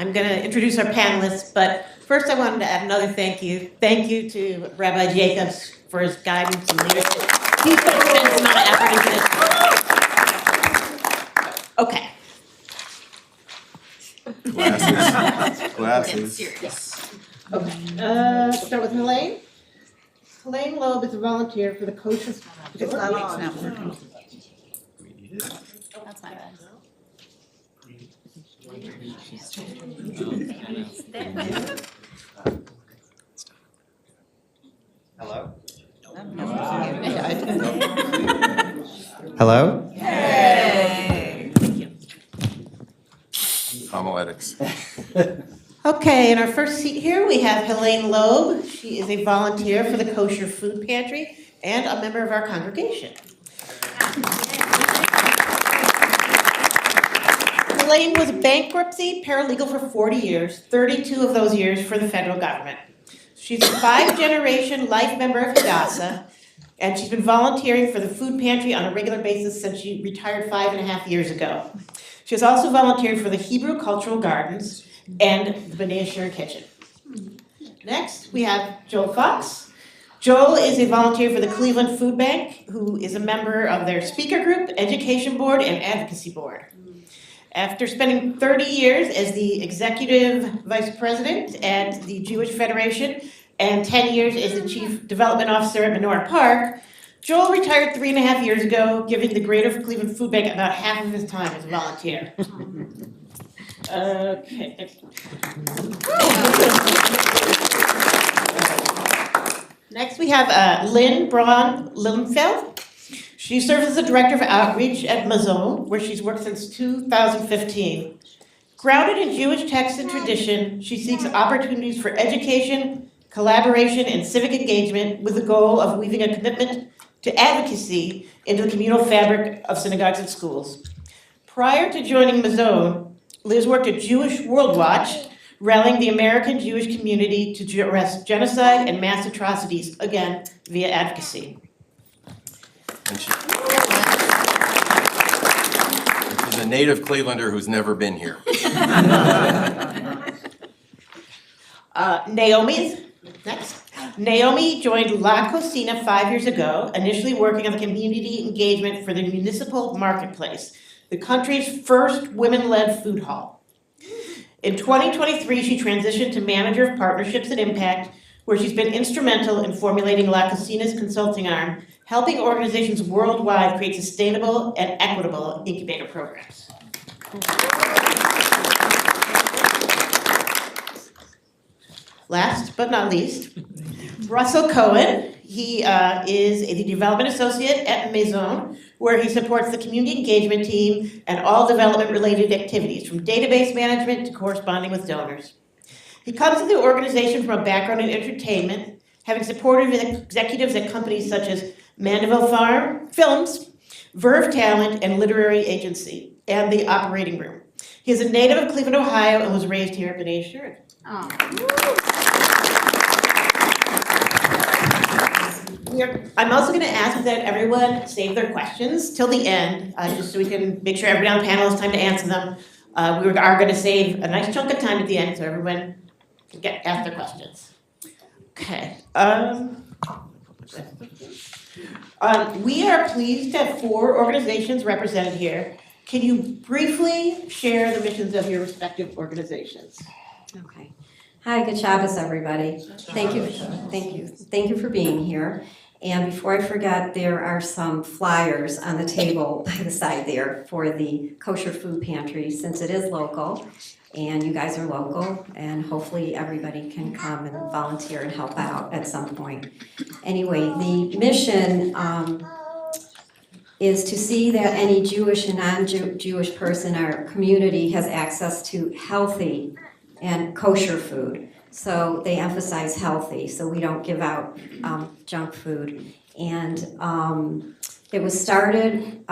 I'm going to introduce our panelists, but first I wanted to add another thank you. Thank you to Rabbi Jacobs for his guidance and leadership. He's put a tremendous amount of effort into this. Okay. Glasses. Okay. Start with Helayne. Helayne Loeb is a volunteer for the Kosher. It's not on. That's not bad. Hello? Hello? Hey. Homiletics. Okay, in our first seat here, we have Helayne Loeb. She is a volunteer for the Kosher Food Pantry and a member of our congregation. Helayne was a bankruptcy paralegal for 40 years, 32 of those years for the federal government. She's a 5-generation life member of Hadassah, and she's been volunteering for the food pantry on a regular basis since she retired 5.5 years ago. She has also volunteered for the Hebrew Cultural Gardens and the B'nai Asher Kitchen. Next, we have Joel Fox. Joel is a volunteer for the Cleveland FoodBank, who is a member of their speaker group, education board, and advocacy board. After spending 30 years as the executive vice president at the Jewish Federation and 10 years as the chief development officer at Menorah Park, Joel retired 3.5 years ago, giving the Greater Cleveland FoodBank about half of his time as a volunteer. Okay. Next, we have Lynn Braun-Lilenfeld. She serves as the Director of Outreach at Maisel, where she's worked since 2015. Grounded in Jewish text and tradition, she seeks opportunities for education, collaboration, and civic engagement with the goal of weaving a commitment to advocacy into the communal fabric of synagogues and schools. Prior to joining Maisel, Liz worked at Jewish World Watch, rallying the American Jewish community to arrest genocide and mass atrocities, again, via advocacy. And she's a native Clevelander who's never been here. Naomi's next. Naomi joined La Cocina 5 years ago, initially working on the community engagement for the municipal marketplace, the country's first women-led food hall. In 2023, she transitioned to manager of partnerships and impact, where she's been instrumental in formulating La Cocina's consulting arm, helping organizations worldwide create sustainable and equitable incubator programs. Last but not least, Russell Cohen. He is the development associate at Maison, where he supports the community engagement team and all development-related activities, from database management to corresponding with donors. He comes to the organization from a background in entertainment, having supported executives at companies such as Mandeville Farm Films, Verve Talent, and Literary Agency, and the Operating Room. He is a native of Cleveland, Ohio, and was raised here at B'nai Asher. I'm also going to ask that everyone save their questions till the end, just so we can make sure everybody on the panel has time to answer them. We are going to save a nice chunk of time at the end so everyone can ask their questions. Okay. We are pleased to have 4 organizations represented here. Can you briefly share the missions of your respective organizations? Okay. Hi, good Shabbos, everybody. Thank you for being here. And before I forget, there are some flyers on the table by the side there for the Kosher Food Pantry, since it is local, and you guys are local, and hopefully everybody can come and volunteer and help out at some point. Anyway, the mission is to see that any Jewish and non-Jewish person in our community has access to healthy and kosher food. So they emphasize healthy, so we don't give out junk food. And it was started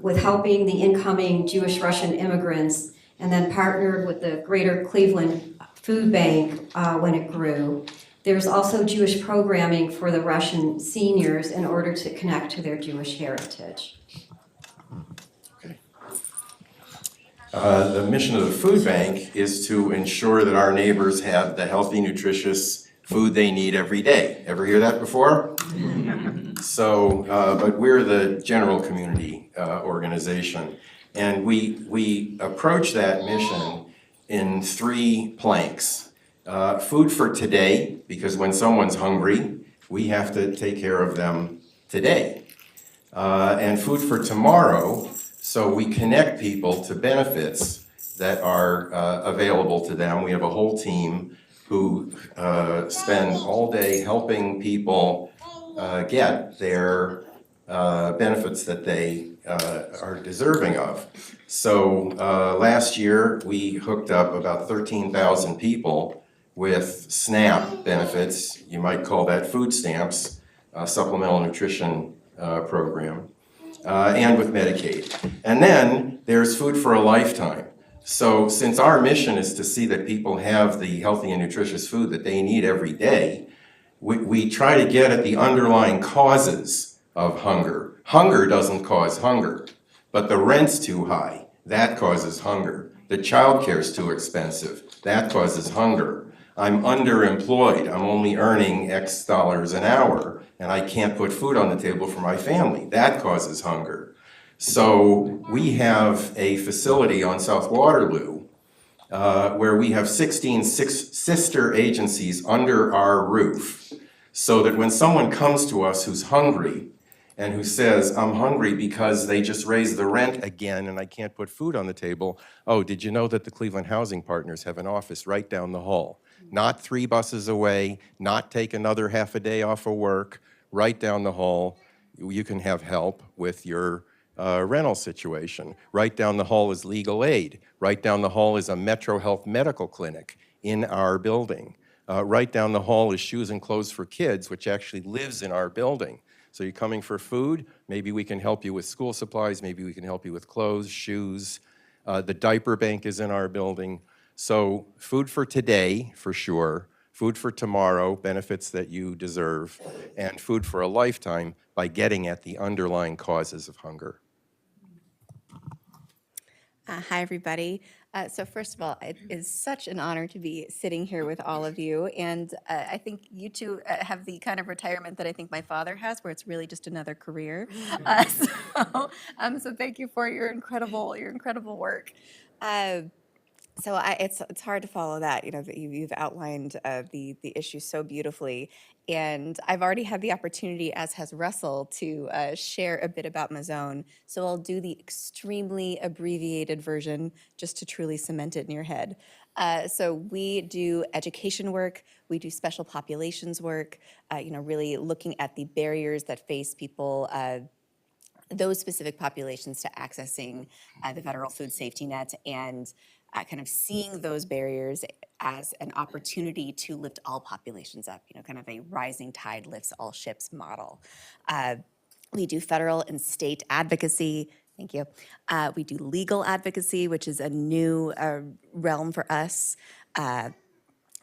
with helping the incoming Jewish Russian immigrants, and then partnered with the Greater Cleveland FoodBank when it grew. There's also Jewish programming for the Russian seniors in order to connect to their Jewish heritage. The mission of the food bank is to ensure that our neighbors have the healthy, nutritious food they need every day. Ever hear that before? So, but we're the general community organization, and we approach that mission in 3 planks. Food for today, because when someone's hungry, we have to take care of them today. And food for tomorrow, so we connect people to benefits that are available to them. We have a whole team who spend all day helping people get their benefits that they are deserving of. So last year, we hooked up about 13,000 people with SNAP benefits. You might call that food stamps, supplemental nutrition program, and with Medicaid. And then there's Food for a Lifetime. So since our mission is to see that people have the healthy and nutritious food that they need every day, we try to get at the underlying causes of hunger. Hunger doesn't cause hunger, but the rent's too high. That causes hunger. The childcare's too expensive. That causes hunger. I'm underemployed. I'm only earning X dollars an hour, and I can't put food on the table for my family. That causes hunger. So we have a facility on South Waterloo where we have 16 sister agencies under our roof, so that when someone comes to us who's hungry and who says, I'm hungry because they just raised the rent again and I can't put food on the table, oh, did you know that the Cleveland Housing Partners have an office right down the hall? Not 3 buses away, not take another half a day off of work, right down the hall. You can have help with your rental situation. Right down the hall is legal aid. Right down the hall is a Metro Health medical clinic in our building. Right down the hall is Shoes and Clothes for Kids, which actually lives in our building. So you're coming for food, maybe we can help you with school supplies, maybe we can help you with clothes, shoes. The diaper bank is in our building. So food for today, for sure, food for tomorrow, benefits that you deserve, and food for a lifetime by getting at the underlying causes of hunger. Hi, everybody. So first of all, it is such an honor to be sitting here with all of you. And I think you two have the kind of retirement that I think my father has, where it's really just another career. So thank you for your incredible work. So it's hard to follow that. You know, that you've outlined the issue so beautifully, and I've already had the opportunity, as has Russell, to share a bit about Maisel. So I'll do the extremely abbreviated version just to truly cement it in your head. So we do education work, we do special populations work. Really looking at the barriers that face people. Those specific populations to accessing the federal food safety net, and kind of seeing those barriers as an opportunity to lift all populations up, kind of a rising tide lifts all ships model. We do federal and state advocacy. Thank you. We do legal advocacy, which is a new realm for us.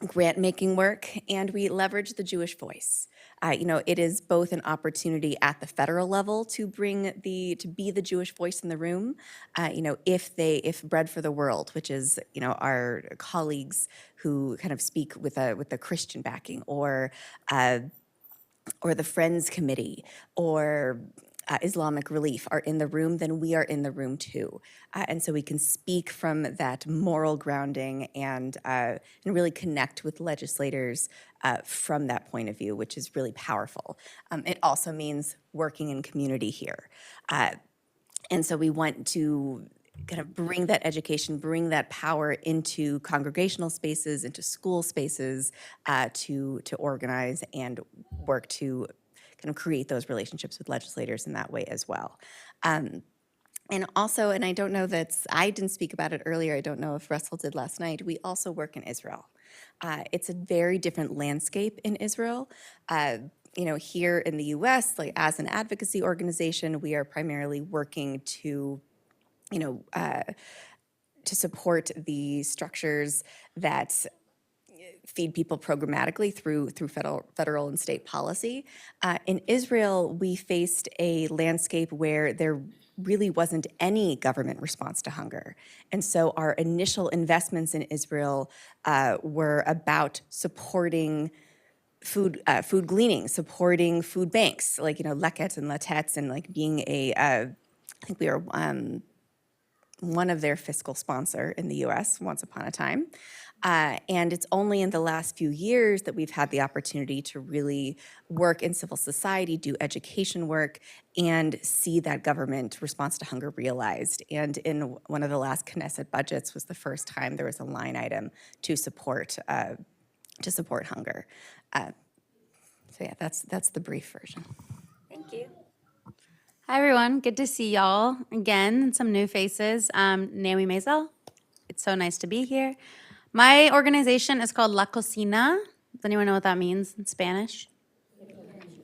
Grant-making work, and we leverage the Jewish voice. It is both an opportunity at the federal level to be the Jewish voice in the room. If Bread for the World, which is our colleagues who kind of speak with a Christian backing, or the Friends Committee, or Islamic Relief are in the room, then we are in the room too. And so we can speak from that moral grounding and really connect with legislators from that point of view, which is really powerful. It also means working in community here. And so we want to kind of bring that education, bring that power into congregational spaces, into school spaces, to organize and work to kind of create those relationships with legislators in that way as well. And also, and I don't know I didn't speak about it earlier, I don't know if Russell did last night, we also work in Israel. It's a very different landscape in Israel. Here in the US, like as an advocacy organization, we are primarily working to support the structures that feed people programmatically through federal and state policy. In Israel, we faced a landscape where there really wasn't any government response to hunger. And so our initial investments in Israel were about supporting food gleaning, supporting food banks, like, Leket and Letets, and like being I think we were one of their fiscal sponsor in the US once upon a time. And it's only in the last few years that we've had the opportunity to really work in civil society, do education work, and see that government response to hunger realized. And in one of the last Knesset budgets was the first time there was a line item to support hunger. So yeah, that's the brief version. Thank you. Hi, everyone. Good to see y'all again, some new faces. Naomi Maisel. It's so nice to be here. My organization is called La Cocina. Does anyone know what that means in Spanish?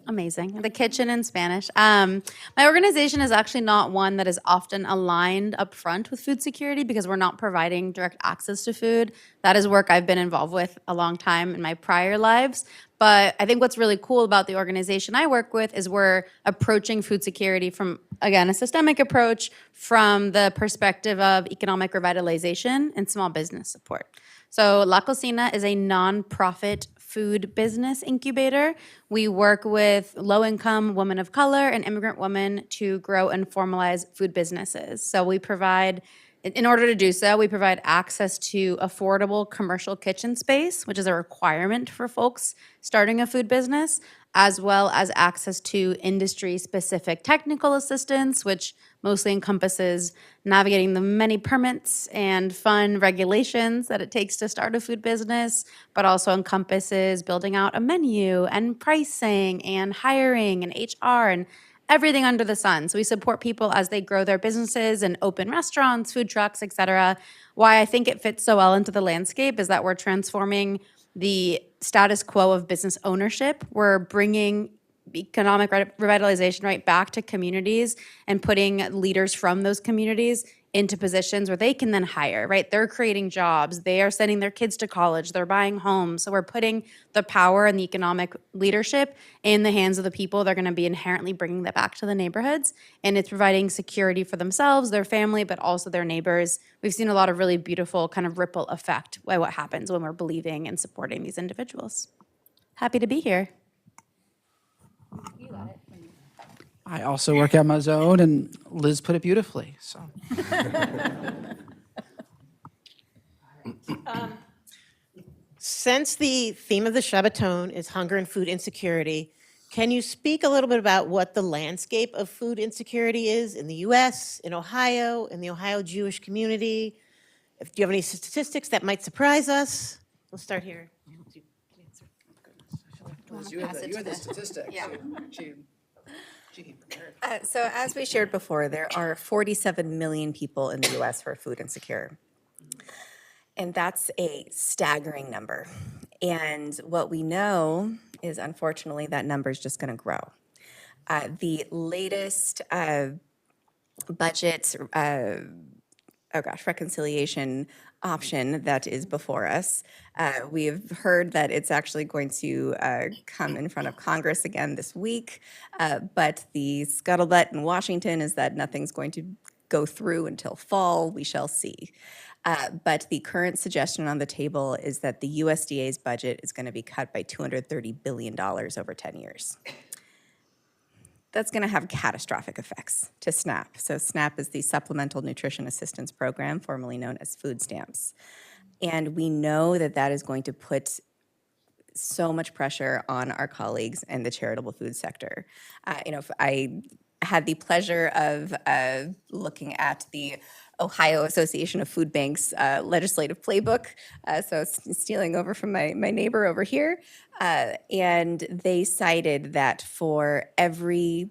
Amazing. The kitchen in Spanish. My organization is actually not one that is often aligned up front with food security because we're not providing direct access to food. That is work I've been involved with a long time in my prior lives. But I think what's really cool about the organization I work with is we're approaching food security from, again, a systemic approach from the perspective of economic revitalization and small business support. So La Cocina is a nonprofit food business incubator. We work with low-income women of color and immigrant women to grow and formalize food businesses. So we provide, in order to do so, we provide access to affordable commercial kitchen space, which is a requirement for folks starting a food business, as well as access to industry-specific technical assistance, which mostly encompasses navigating the many permits and fun regulations that it takes to start a food business, but also encompasses building out a menu and pricing and hiring and HR and everything under the sun. So we support people as they grow their businesses and open restaurants, food trucks, et cetera. Why I think it fits so well into the landscape is that we're transforming the status quo of business ownership. We're bringing economic revitalization right back to communities and putting leaders from those communities into positions where they can then hire, right? They're creating jobs. They are sending their kids to college. They're buying homes. So we're putting the power and the economic leadership in the hands of the people. They're going to be inherently bringing that back to the neighborhoods. And it's providing security for themselves, their family, but also their neighbors. We've seen a lot of really beautiful kind of ripple effect by what happens when we're believing and supporting these individuals. Happy to be here. I also work at my zone, and Liz put it beautifully. So, Since the theme of the Shabbaton is hunger and food insecurity, can you speak a little bit about what the landscape of food insecurity is in the U.S., in Ohio, in the Ohio Jewish community? Do you have any statistics that might surprise us? We'll start here. Liz, you had the statistics. Yeah. So as we shared before, there are 47 million people in the U.S. who are food insecure. And that's a staggering number. And what we know is, unfortunately, that number is just going to grow. The latest budget, reconciliation option that is before us, we've heard that it's actually going to come in front of Congress again this week, but the scuttlebutt in Washington is that nothing's going to go through until fall. We shall see. But the current suggestion on the table is that the USDA's budget is going to be cut by $230 billion over 10 years. That's going to have catastrophic effects to SNAP. So SNAP is the Supplemental Nutrition Assistance Program, formerly known as food stamps. And we know that that is going to put so much pressure on our colleagues in the charitable food sector. I had the pleasure of looking at the Ohio Association of Food Banks legislative playbook, so stealing over from my neighbor over here, and they cited that for every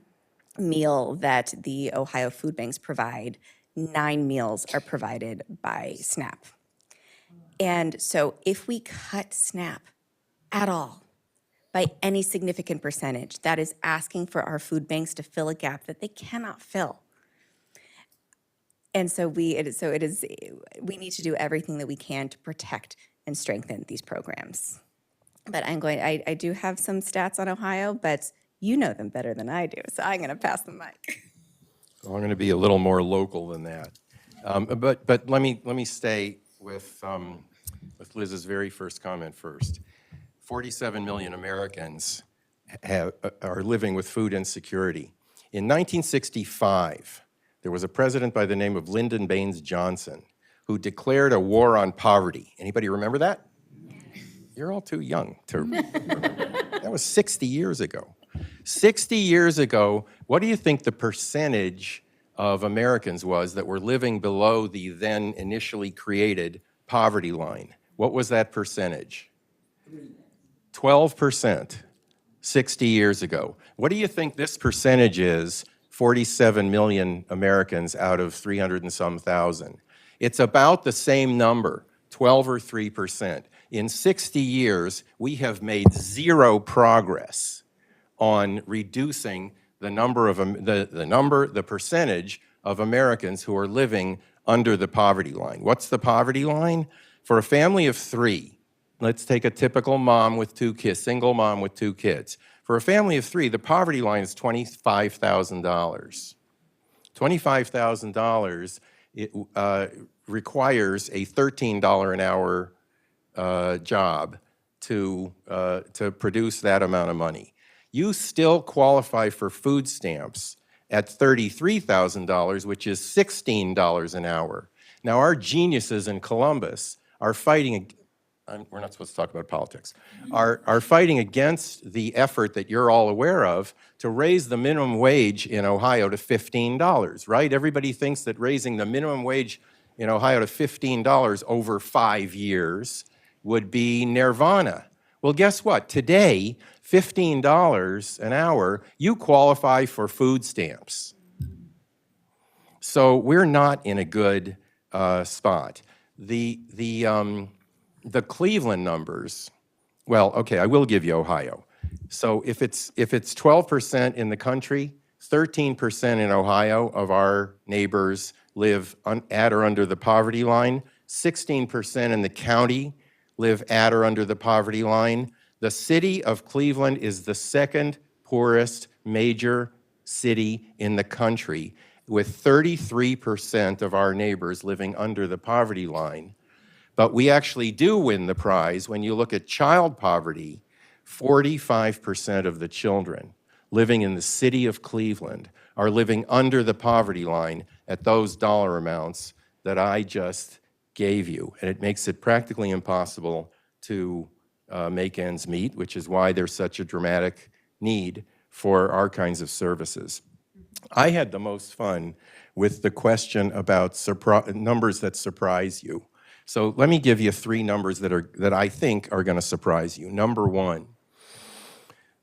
meal that the Ohio food banks provide, 9 meals are provided by SNAP. And so if we cut SNAP at all, by any significant percentage, that is asking for our food banks to fill a gap that they cannot fill. And so we need to do everything that we can to protect strengthen these programs. But I do have some stats on Ohio, but you know them better than I do, so I'm going to pass the mic. Well, I'm going to be a little more local than that. But let me stay with Liz's very first comment first. 47 million Americans are living with food insecurity. In 1965, there was a president by the name of Lyndon Baines Johnson who declared a war on poverty. Anybody remember that? You're all too young to remember. That was 60 years ago. 60 years ago, what do you think the percentage of Americans was that were living below the then initially created poverty line? What was that percentage? 12%, 60 years ago. What do you think this percentage is, 47 million Americans out of 300 and some thousand? It's about the same number, 12 or 3%. In 60 years, we have made zero progress on reducing the number of the percentage of Americans who are living under the poverty line. What's the poverty line? For a family of three, let's take a typical mom with two kids, single mom with two kids. For a family of three, the poverty line is $25,000. $25,000 requires a $13 an hour job to produce that amount of money. You still qualify for food stamps at $33,000, which is $16 an hour. Now, our geniuses in Columbus are fighting, we're not supposed to talk about politics, are fighting against the effort that you're all aware of to raise the minimum wage in Ohio to $15, right? Everybody thinks that raising the minimum wage in Ohio to $15 over 5 years would be nirvana. Well, guess what? Today, $15 an hour, you qualify for food stamps. So we're not in a good spot. The Cleveland numbers, well, okay, I will give you Ohio. So if it's 12% in the country, 13% in Ohio of our neighbors live at or under the poverty line. 16% in the county live at or under the poverty line. The city of Cleveland is the second poorest major city in the country, with 33% of our neighbors living under the poverty line. But we actually do win the prize when you look at child poverty. 45% of the children living in the city of Cleveland are living under the poverty line at those dollar amounts that I just gave you. And it makes it practically impossible to make ends meet, which is why there's such a dramatic need for our kinds of services. I had the most fun with the question about numbers that surprise you. So let me give you 3 numbers that I think are going to surprise you. Number 1,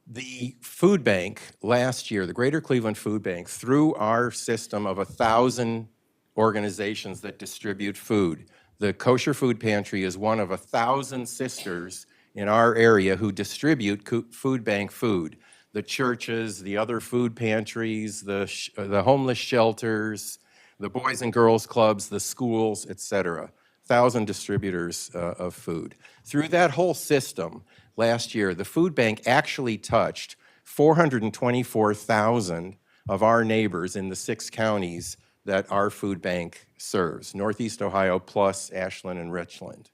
the food bank last year, the Greater Cleveland FoodBank, through our system of 1,000 organizations that distribute food. The Kosher Food Pantry is one of 1,000 sisters in our area who distribute food bank food. The churches, the other food pantries, the homeless shelters, the boys and girls clubs, the schools, etc. 1,000 distributors of food. Through that whole system, last year, the food bank actually touched 424,000 of our neighbors in the 6 counties that our food bank serves, Northeast Ohio plus Ashland and Richland.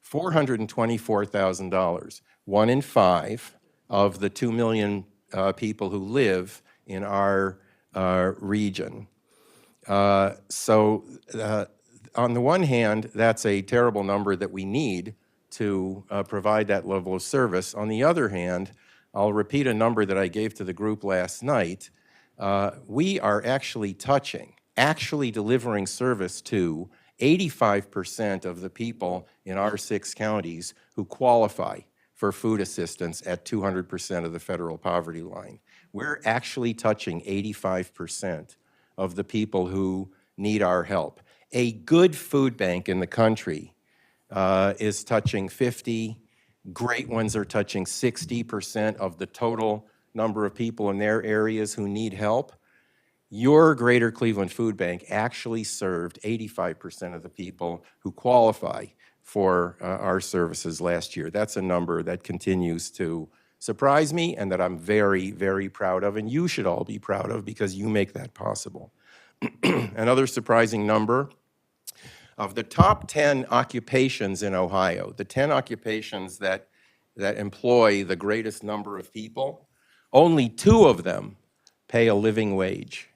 $424,000, 1 in 5 of the 2 million people who live in our region. So on the one hand, that's a terrible number that we need to provide that level of service. On the other hand, I'll repeat a number that I gave to the group last night. We are actually delivering service to 85% of the people in our 6 counties who qualify for food assistance at 200% of the federal poverty line. We're actually touching 85% of the people who need our help. A good food bank in the country is touching 50. Great ones are touching 60% of the total number of people in their areas who need help. Your Greater Cleveland FoodBank actually served 85% of the people who qualify for our services last year. That's a number that continues to surprise me and that I'm very, very proud of, and you should all be proud of because you make that possible. Another surprising number, of the top 10 occupations in Ohio, the 10 occupations that employ the greatest number of people, only 2 of them pay a living wage: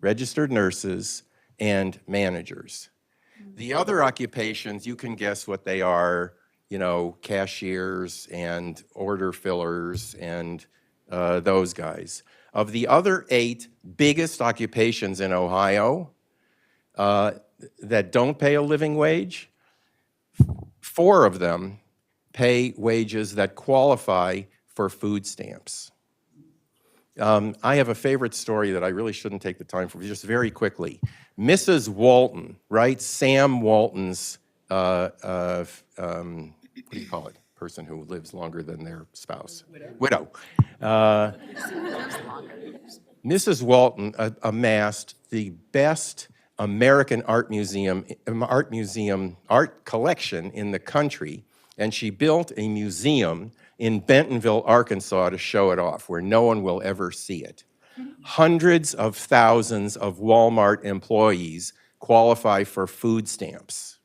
registered nurses and managers. The other occupations, you can guess what they are, you know, cashiers and order fillers and those guys. Of the other 8 biggest occupations in Ohio that don't pay a living wage, 4 of them pay wages that qualify for food stamps. I have a favorite story that I really shouldn't take the time for, just very quickly. Mrs. Walton, right? Sam Walton's, what do you call it? Person who lives longer than their spouse. Widow. Mrs. Walton amassed the best American art collection in the country, and she built a museum in Bentonville, Arkansas, to show it off, where no one will ever see it. Hundreds of thousands of Walmart employees qualify for food stamps.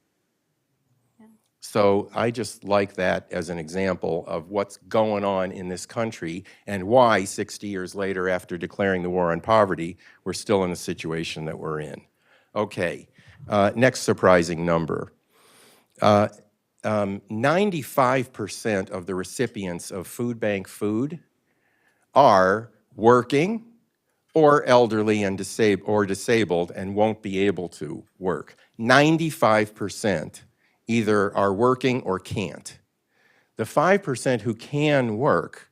So I just like that as an example of what's going on in this country and why 60 years later, after declaring the war on poverty, we're still in the situation that we're in. Okay, next surprising number. 95% of the recipients of food bank food are working or elderly and disabled and won't be able to work. 95% either are working or can't. The 5% who can work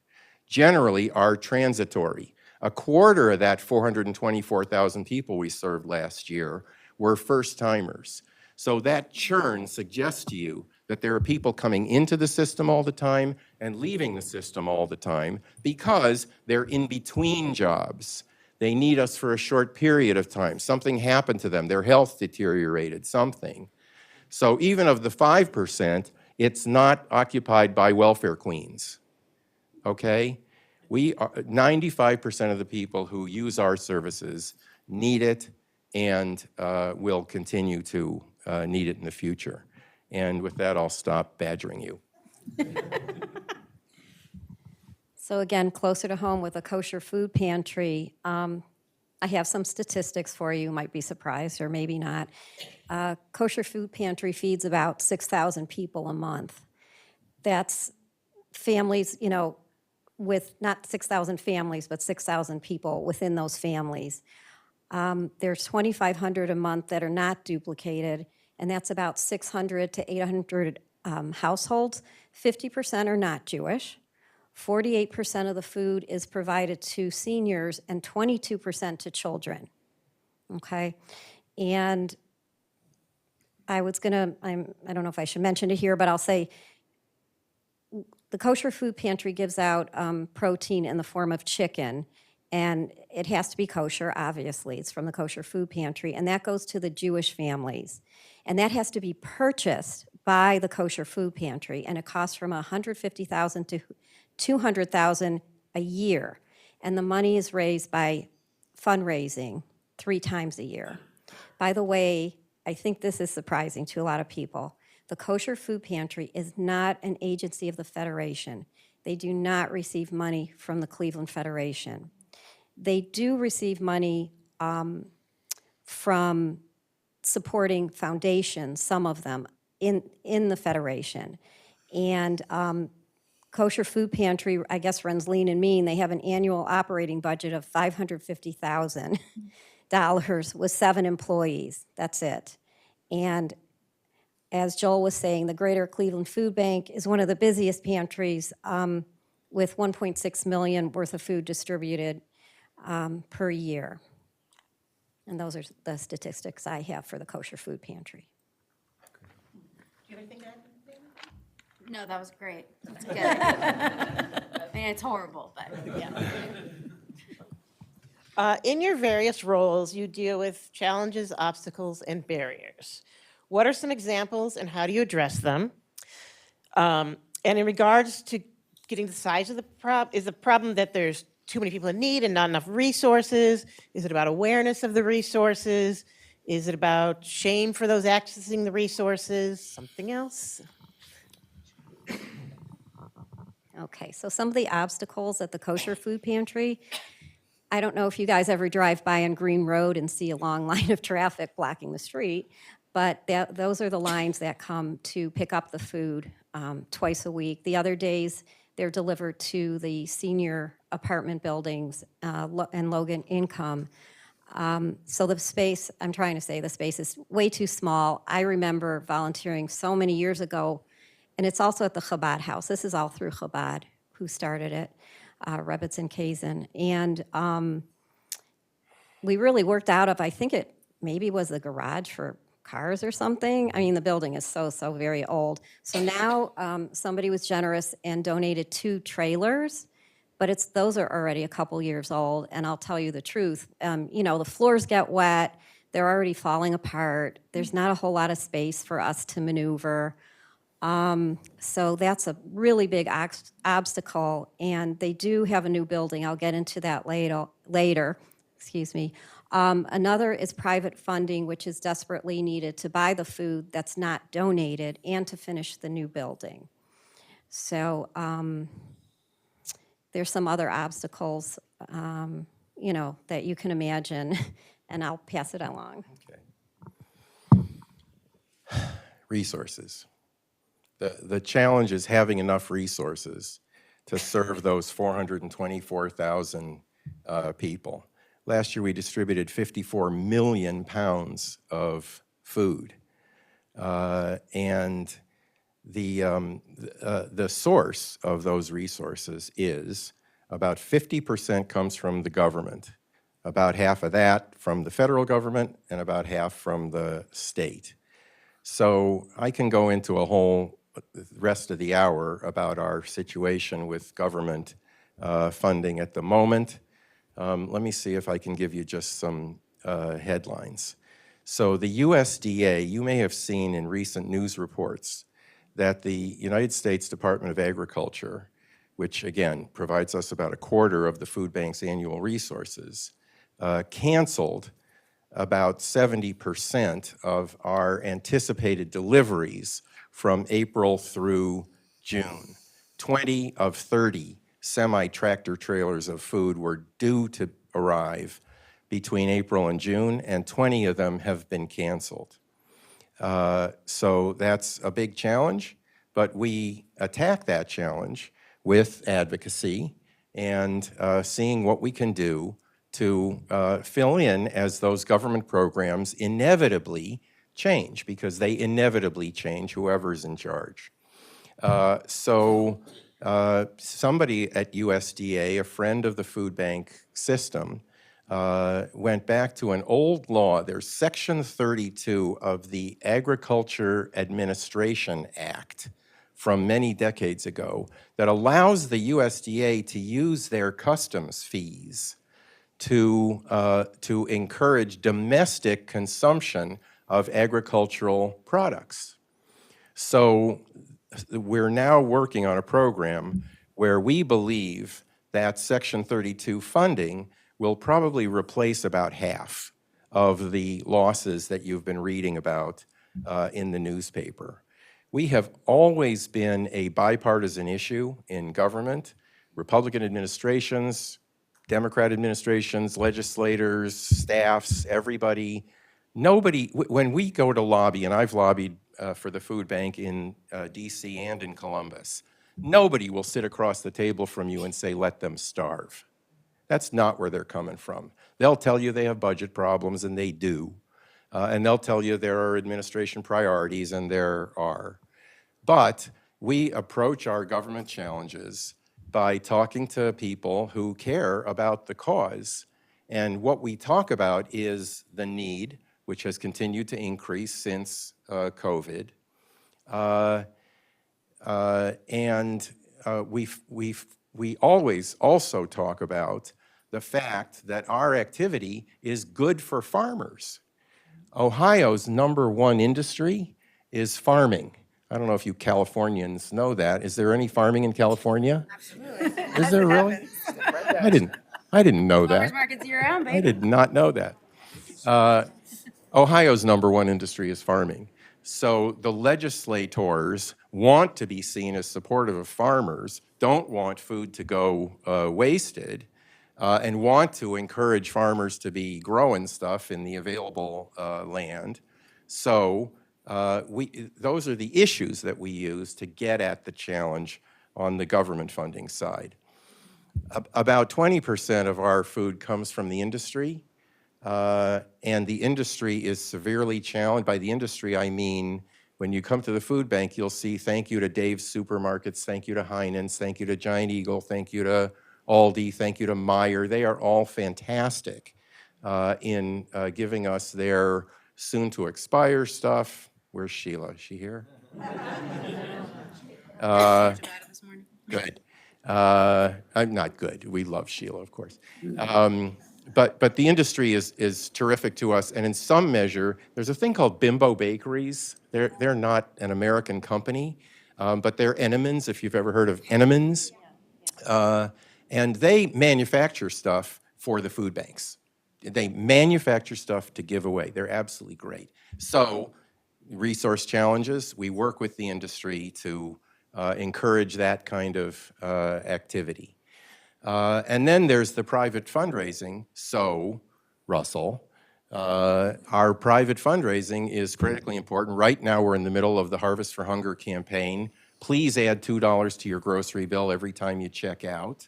generally are transitory. A quarter of that 424,000 people we served last year were first-timers. So that churn suggests to you that there are people coming into the system all the time and leaving the system all the time because they're in between jobs. They need us for a short period of time. Something happened to them. Their health deteriorated, something. So even of the 5%, it's not occupied by welfare queens, okay? 95% of the people who use our services need it and will continue to need it in the future. And with that, I'll stop badgering you. So again, closer to home with a kosher food pantry, I have some statistics for you. You might be surprised or maybe not. Kosher food pantry feeds about 6,000 people a month. That's families, you know, with not 6,000 families, but 6,000 people within those families. There's 2,500 a month that are not duplicated, and that's about 600 to 800 households. 50% are not Jewish. 48% of the food is provided to seniors and 22% to children, okay? And I don't know if I should mention it here, but I'll say the kosher food pantry gives out protein in the form of chicken, and it has to be kosher, obviously. It's from the kosher food pantry, and that goes to the Jewish families. And that has to be purchased by the kosher food pantry, and it costs from $150,000 to $200,000 a year. And the money is raised by fundraising 3 times a year. By the way, I think this is surprising to a lot of people. The kosher food pantry is not an agency of the Federation. They do not receive money from the Cleveland Federation. They do receive money from supporting foundations, some of them, in the Federation. And Kosher Food Pantry, I guess, runs lean and mean. They have an annual operating budget of $550,000 with 7 employees. That's it. And as Joel was saying, the Greater Cleveland FoodBank is one of the busiest pantries with $1.6 million worth of food distributed per year. And those are the statistics I have for the Kosher Food Pantry. Do you have anything to add? No, that was great. That's good. I mean, it's horrible, but yeah. In your various roles, you deal with challenges, obstacles, and barriers. What are some examples and how do you address them? And in regards to getting the size of the problem, is the problem that there's too many people in need and not enough resources? Is it about awareness of the resources? Is it about shame for those accessing the resources? Something else? Okay, so some of the obstacles at the Kosher Food Pantry, I don't know if you guys ever drive by on Green Road and see a long line of traffic blocking the street, but those are the lines that come to pick up the food twice a week. The other days, they're delivered to the senior apartment buildings and Logan Income. So the space, I'm trying to say the space is way too small. I remember volunteering so many years ago, and it's also at the Chabad house. This is all through Chabad, who started it, Rebitz and Kazin. And we really worked out of, I think it maybe was the garage for cars or something. I mean, the building is so very old. So now somebody was generous and donated 2 trailers, but those are already a couple years old. And I'll tell you the truth, the floors get wet, they're already falling apart. There's not a whole lot of space for us to maneuver. So that's a really big obstacle, and they do have a new building. I'll get into that later. Excuse me. Another is private funding, which is desperately needed to buy the food that's not donated and to finish the new building. So there's some other obstacles, that you can imagine, and I'll pass it along. Okay. Resources. The challenge is having enough resources to serve those 424,000 people. Last year, we distributed 54 million pounds of food. And the source of those resources is about 50% comes from the government, about half of that from the federal government, and about half from the state. So I can go into a whole rest of the hour about our situation with government funding at the moment. Let me see if I can give you just some headlines. So the USDA, you may have seen in recent news reports that the United States Department of Agriculture, which again provides us about a quarter of the food bank's annual resources, canceled about 70% of our anticipated deliveries from April through June. 20 of 30 semi-tractor trailers of food were due to arrive between April and June, and 20 of them have been canceled. So that's a big challenge, but we attack that challenge with advocacy and seeing what we can do to fill in as those government programs inevitably change, because they inevitably change, whoever's in charge. So somebody at USDA, a friend of the food bank system, went back to an old law. There's Section 32 of the Agriculture Administration Act from many decades ago that allows the USDA to use their customs fees to encourage domestic consumption of agricultural products. So we're now working on a program where we believe that Section 32 funding will probably replace about half of the losses that you've been reading about in the newspaper. We have always been a bipartisan issue in government. Republican administrations, Democrat administrations, legislators, staffs, everybody. Nobody, when we go to lobby, and I've lobbied for the food bank in DC and in Columbus, nobody will sit across the table from you and say, let them starve. That's not where they're coming from. They'll tell you they have budget problems, and they do. And they'll tell you there are administration priorities, and there are. But we approach our government challenges by talking to people who care about the cause. And what we talk about is the need, which has continued to increase since COVID. We always also talk about the fact that our activity is good for farmers. Ohio's #1 industry is farming. I don't know if you Californians know that. Is there any farming in California? Absolutely. Is there really? I didn't know that. market's year-round, I did not know that. Ohio's #1 industry is farming. So the legislators want to be seen as supportive of farmers, don't want food to go wasted, and want to encourage farmers to be growing stuff in the available land. So those are the issues that we use to get at the challenge on the government funding side. About 20% of our food comes from the industry, and the industry is severely challenged. By the industry, I mean, when you come to the food bank, you'll see thank you to Dave's Supermarkets, thank you to Heinen's, thank you to Giant Eagle, thank you to Aldi, thank you to Meijer. They are all fantastic in giving us their soon-to-expire stuff. Where's Sheila? Is she here? Good. I'm not good. We love Sheila, of course. But the industry is terrific to us, and in some measure, there's a thing called Bimbo Bakeries. They're not an American company, but they're Entenmann's, if you've ever heard of Entenmann's. And they manufacture stuff for the food banks. They manufacture stuff to give away. They're absolutely great. So, resource challenges, we work with the industry to encourage that kind of activity. And then there's the private fundraising. So, Russell, our private fundraising is critically important. Right now, we're in the middle of the Harvest for Hunger campaign. Please add $2 to your grocery bill every time you check out.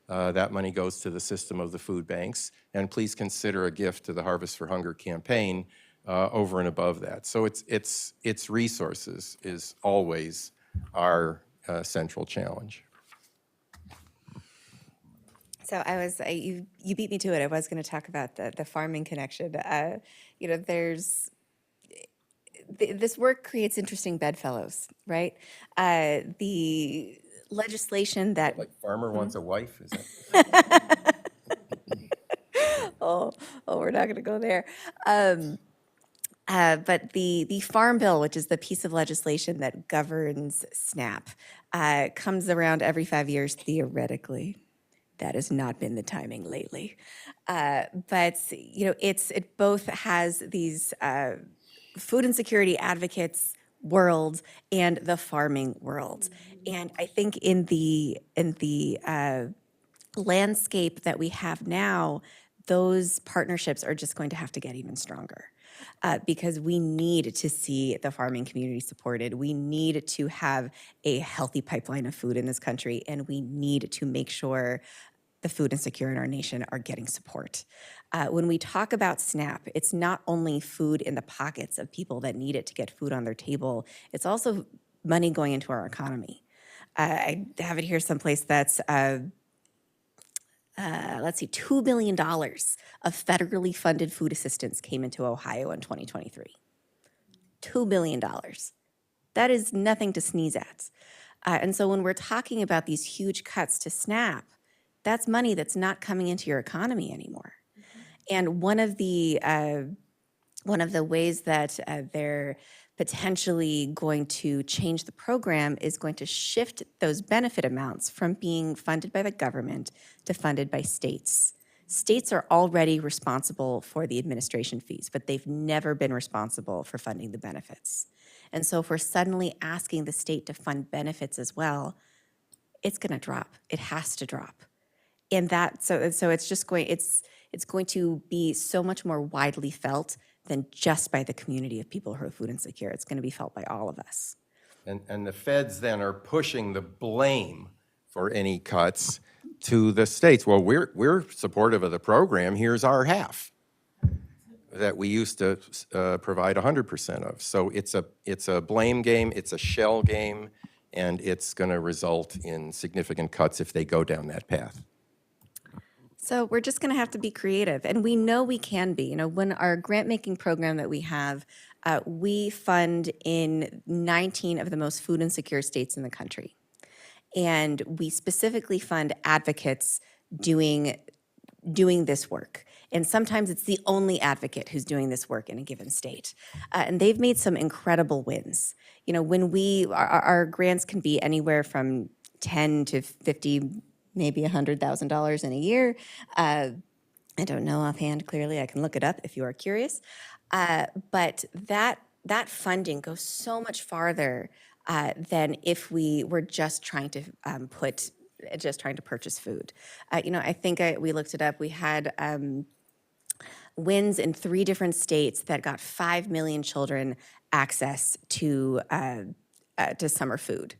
That money goes to the system of the food banks. And please consider a gift to the Harvest for Hunger campaign over and above that. So it's resources is always our central challenge. So you beat me to it. I was going to talk about the farming connection. This work creates interesting bedfellows, right? The legislation that Like farmer wants a wife, is that? oh, we're not going to go there. But the Farm Bill, which is the piece of legislation that governs SNAP, comes around every 5 years theoretically. That has not been the timing lately. But it both has these food insecurity advocates world and the farming world. And I think in the landscape that we have now, those partnerships are just going to have to get even stronger. Because we need to see the farming community supported. We need to have a healthy pipeline of food in this country, and we need to make sure the food insecure in our nation are getting support. When we talk about SNAP, it's not only food in the pockets of people that need it to get food on their table, it's also money going into our economy. I have it here someplace that's $2 billion of federally funded food assistance came into Ohio in 2023. $2 billion. That is nothing to sneeze at. And so when we're talking about these huge cuts to SNAP, that's money that's not coming into your economy anymore. And one of the ways that they're potentially going to change the program is going to shift those benefit amounts from being funded by the government to funded by states. States are already responsible for the administration fees, but they've never been responsible for funding the benefits. And so if we're suddenly asking the state to fund benefits as well, it's going to drop. It has to drop. And that so it's just going it's going to be so much more widely felt than just by the community of people who are food insecure. It's going to be felt by all of us. And the feds then are pushing the blame for any cuts to the states. Well, we're supportive of the program. Here's our half that we used to provide 100% of. So it's a blame game, it's a shell game, and it's going to result in significant cuts if they go down that path. So we're just going to have to be creative, and we know we can be. When our grant-making program that we have, we fund in 19 of the most food insecure states in the country. And we specifically fund advocates doing doing this work. And sometimes it's the only advocate who's doing this work in a given state. And they've made some incredible wins. You know, when our grants can be anywhere from 10 to 50, maybe $100,000 in a year. I don't know offhand, clearly, I can look it up if you are curious. But that funding goes so much farther than if we were just trying to purchase food. You know, I think we looked it up. We had wins in 3 different states that got 5 million children access to summer food.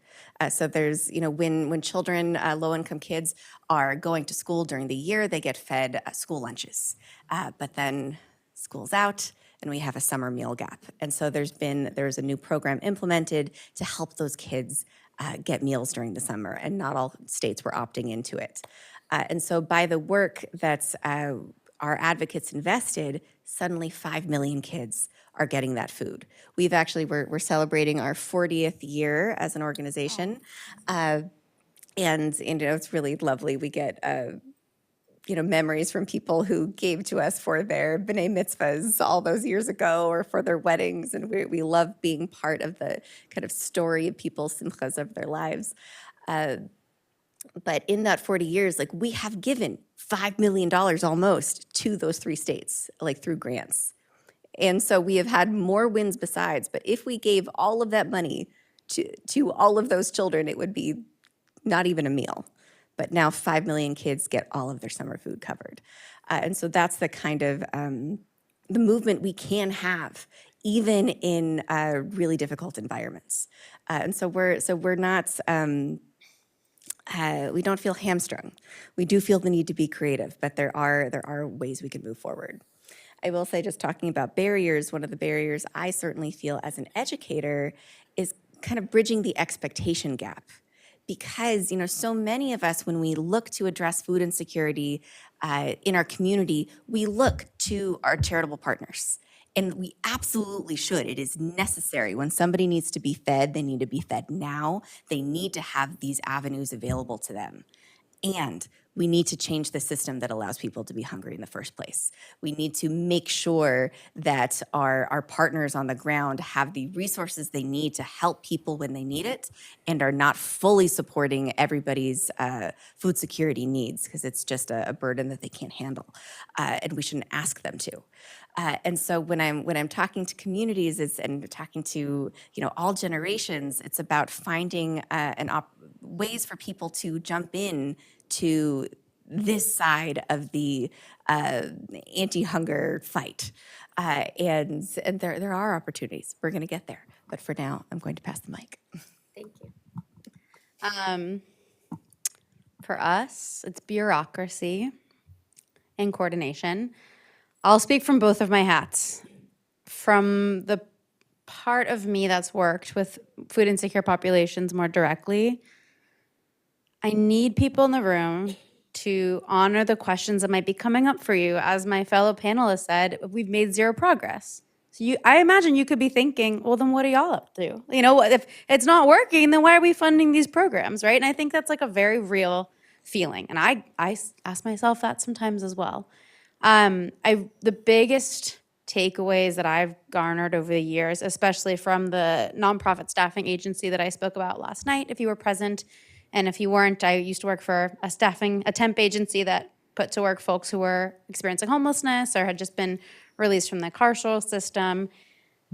So there's, you know, when children, low-income kids are going to school during the year, they get fed school lunches. But then school's out and we have a summer meal gap. And so there's a new program implemented to help those kids get meals during the summer, and not all states were opting into it. And so by the work that's our advocates invested, suddenly 5 million kids are getting that food. We're celebrating our 40th year as an organization. And you know, it's really lovely. We get you know, memories from people who gave to us for their b'nai mitzvahs all those years ago, or for their weddings, and we love being part of the kind of story of people's simchas of their lives. But in that 40 years, like, we have given $5 million almost to those 3 states, like, through grants. And so we have had more wins besides, but if we gave all of that money to all of those children, it would be not even a meal. But now 5 million kids get all of their summer food covered. And so that's the kind of the movement we can have, even in really difficult environments. And so we're not, we don't feel hamstrung. We do feel the need to be creative, but there are ways we can move forward. I will say, just talking about barriers, one of the barriers I certainly feel as an educator is kind of bridging the expectation gap. Because, you know, so many of us, when we look to address food insecurity in our community, we look to our charitable partners. And we absolutely should. It is necessary. When somebody needs to be fed, they need to be fed now. They need to have these avenues available to them. And we need to change the system that allows people to be hungry in the first place. We need to make sure that our partners on the ground have the resources they need to help people when they need it, and are not fully supporting everybody's food security needs, because it's just a burden that they can't handle, and we shouldn't ask them to. And so when I'm talking to communities and talking to, you know, all generations, it's about finding ways for people to jump in to this side of the anti-hunger fight. And there are opportunities. We're going to get there. But for now, I'm going to pass the mic. Thank you. For us, it's bureaucracy and coordination. I'll speak from both of my hats. From the part of me that's worked with food insecure populations more directly, I need people in the room to honor the questions that might be coming up for you. As my fellow panelists said, we've made 0 progress. So I imagine you could be thinking, well, then what are y'all up to? You know, if it's not working, then why are we funding these programs, right? And I think that's like a very real feeling. And I ask myself that sometimes as well. The biggest takeaways that I've garnered over the years, especially from the nonprofit staffing agency that I spoke about last night, if you were present, and if you weren't, I used to work for a temp agency that put to work folks who were experiencing homelessness or had just been released from the carceral system.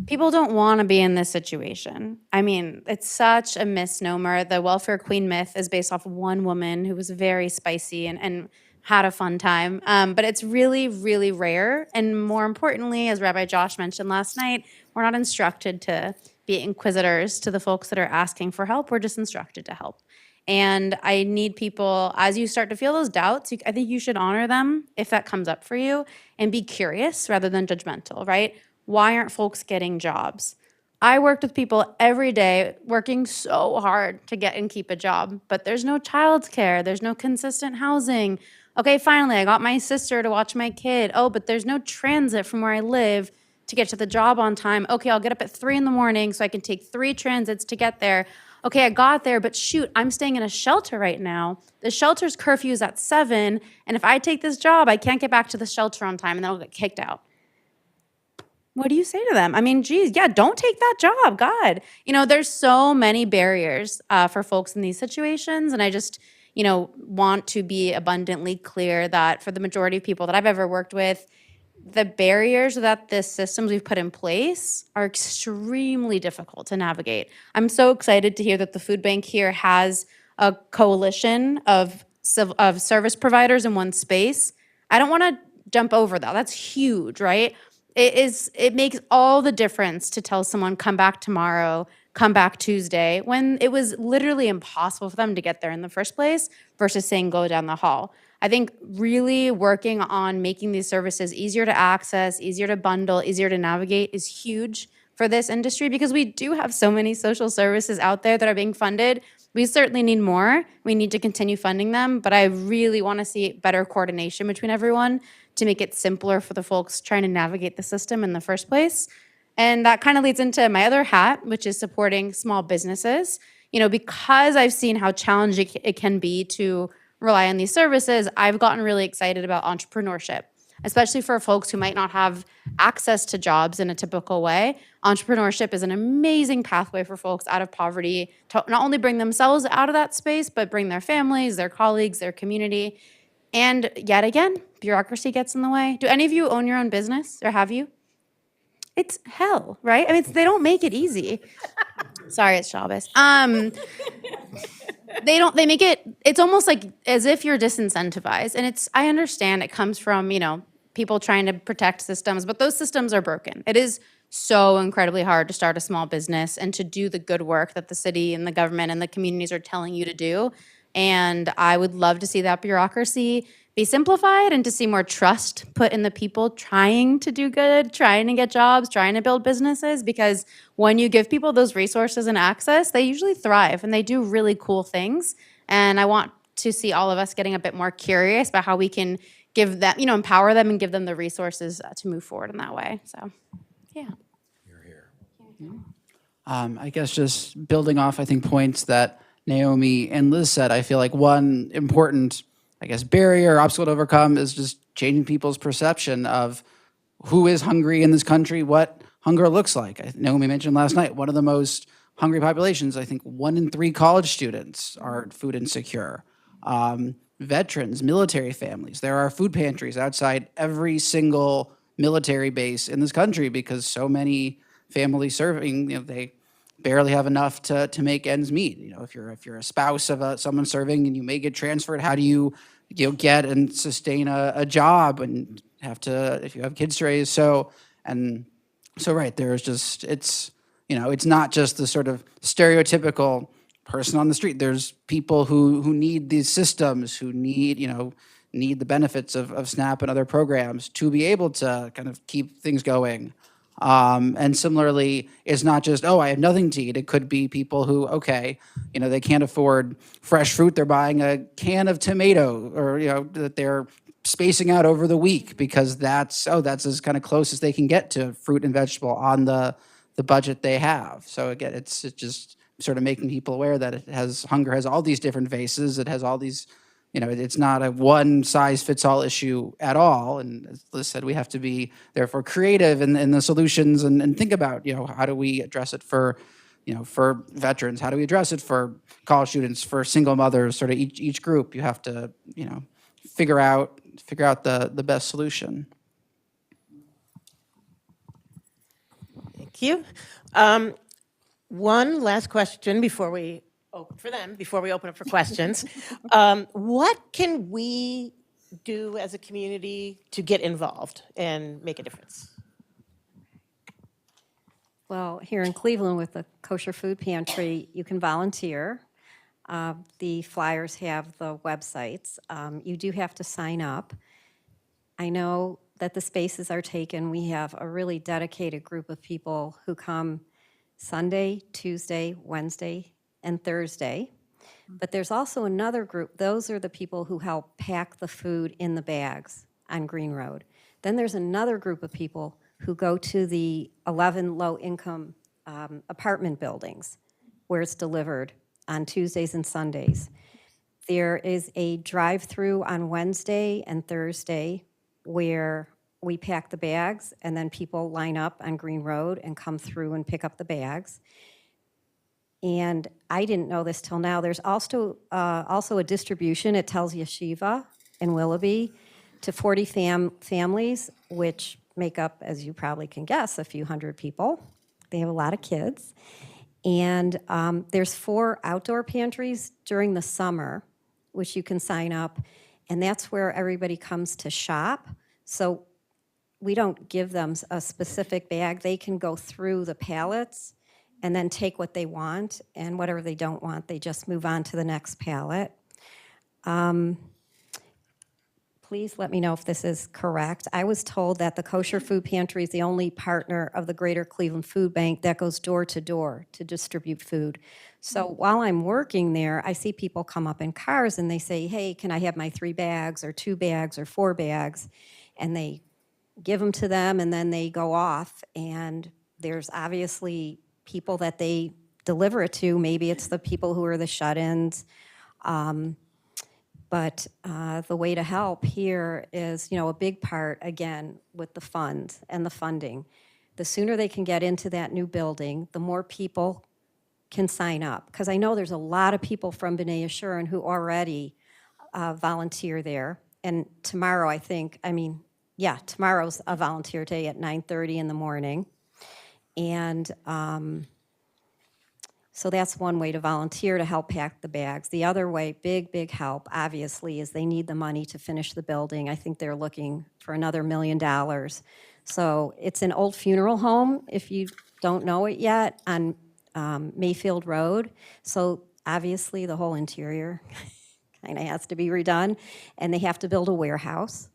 People don't want to be in this situation. I mean, it's such a misnomer. The welfare queen myth is based off of one woman who was very spicy and had a fun time. But it's really, really rare. And more importantly, as Rabbi Josh mentioned last night, we're not instructed to be inquisitors to the folks that are asking for help. We're just instructed to help. And I need people, as you start to feel those doubts, I think you should honor them if that comes up for you, and be curious rather than judgmental, right? Why aren't folks getting jobs? I worked with people every day working so hard to get and keep a job, but there's no childcare, there's no consistent housing. Okay, finally, I got my sister to watch my kid. Oh, but there's no transit from where I live to get to the job on time. Okay, I'll get up at 3 a.m. so I can take 3 transits to get there. okay, I got there, but shoot, I'm staying in a shelter right now. The shelter's curfew is at 7, and if I take this job, I can't get back to the shelter on time, and then I'll get kicked out. What do you say to them? I mean, geez, yeah, don't take that job, God. There's so many barriers for folks in these situations, and I just, want to be abundantly clear that for the majority of people that I've ever worked with, the barriers that the systems we've put in place are extremely difficult to navigate. I'm so excited to hear that the food bank here has a coalition of service providers in one space. I don't want to jump over that. That's huge, right? It makes all the difference to tell someone, come back tomorrow, come back Tuesday, when it was literally impossible for them to get there in the first place versus saying go down the hall. I think really working on making these services easier to access, easier to bundle, easier to navigate is huge for this industry, because we do have so many social services out there that are being funded. We certainly need more. We need to continue funding them, but I really want to see better coordination between everyone to make it simpler for the folks trying to navigate the system in the first place. And that kind of leads into my other hat, which is supporting small businesses. Because I've seen how challenging it can be to rely on these services, I've gotten really excited about entrepreneurship, especially for folks who might not have access to jobs in a typical way. Entrepreneurship is an amazing pathway for folks out of poverty to not only bring themselves out of that space, but bring their families, their colleagues, their community. And yet again, bureaucracy gets in the way. Do any of you own your own business, or have you? It's hell, right? I mean, they don't make it easy. Sorry, it's Shabbos. They make it, it's almost like as if you're disincentivized. And I understand it comes from, people trying to protect systems, but those systems are broken. It is so incredibly hard to start a small business and to do the good work that the city and the government and the communities are telling you to do. And I would love to see that bureaucracy be simplified and to see more trust put in the people trying to do good, trying to get jobs, trying to build businesses, because when you give people those resources and access, they usually thrive and they do really cool things. And I want to see all of us getting a bit more curious about how we can give them, empower them and give them the resources to move forward in that way. So, yeah. I guess just building off, I think, points that Naomi and Liz said, I feel like one important, barrier or obstacle to overcome is just changing people's perception of who is hungry in this country, what hunger looks like. Naomi mentioned last night, one of the most hungry populations, I think 1 in 3 college students are food insecure. Veterans, military families, there are food pantries outside every single military base in this country because so many families serving, they barely have enough to make ends meet. If you're a spouse of someone serving and you may get transferred, how do you get and sustain a job and have to, if you have kids to raise? So right, there's just, it's not just the sort of stereotypical person on the street. There's people who need these systems, who need the benefits of SNAP and other programs to be able to kind of keep things going. And similarly, it's not just, I have nothing to eat. It could be people who, they can't afford fresh fruit. They're buying a can of tomato, or, that they're spacing out over the week because that's as kind of close as they can get to fruit and vegetable on the budget they have. So again, it's just sort of making people aware that hunger has all these different faces. It has all these, it's not a one-size-fits-all issue at all. And as Liz said, we have to be, therefore, creative in the solutions and think about, how do we address it for veterans? How do we address it for college students, for single mothers, sort of each group? You have to, figure out the best solution. Thank you. One last question before we open up for questions. What can we do as a community to get involved and make a difference? Well, here in Cleveland with the Kosher Food Pantry, you can volunteer. The flyers have the websites. You do have to sign up. I know that the spaces are taken. We have a really dedicated group of people who come Sunday, Tuesday, Wednesday, and Thursday. But there's also another group. Those are the people who help pack the food in the bags on Green Road. Then there's another group of people who go to the 11 low-income apartment buildings where it's delivered on Tuesdays and Sundays. There is a drive-through on Wednesday and Thursday where we pack the bags, and then people line up on Green Road and come through and pick up the bags. And I didn't know this till now. There's also a distribution at Tells Yeshiva in Willoughby to 40 families, which make up, as you probably can guess, a few hundred people. They have a lot of kids. And there's 4 outdoor pantries during the summer, which you can sign up. And that's where everybody comes to shop. So we don't give them a specific bag. They can go through the pallets and then take what they want, and whatever they don't want, they just move on to the next pallet. Please let me know if this is correct. I was told that the Kosher Food Pantry is the only partner of the Greater Cleveland FoodBank that goes door to distribute food. So while I'm working there, I see people come up in cars and they say, hey, can I have my 3 bags or 2 bags or 4 bags? And they give them to them, and then they go off, and there's obviously people that they deliver it to. Maybe it's the people who are the shut-ins. But the way to help here is, a big part, again, with the funds and the funding. The sooner they can get into that new building, the more people can sign up. Because I know there's a lot of people from B'nai Yeshurun who already volunteer there. And tomorrow, tomorrow's a volunteer day at 9:30 in the morning. And so that's one way to volunteer to help pack the bags. The other way, big help, obviously, is they need the money to finish the building. I think they're looking for another $1 million. So it's an old funeral home, if you don't know it yet, on Mayfield Road. So obviously the whole interior kind of has to be redone, and they have to build a warehouse.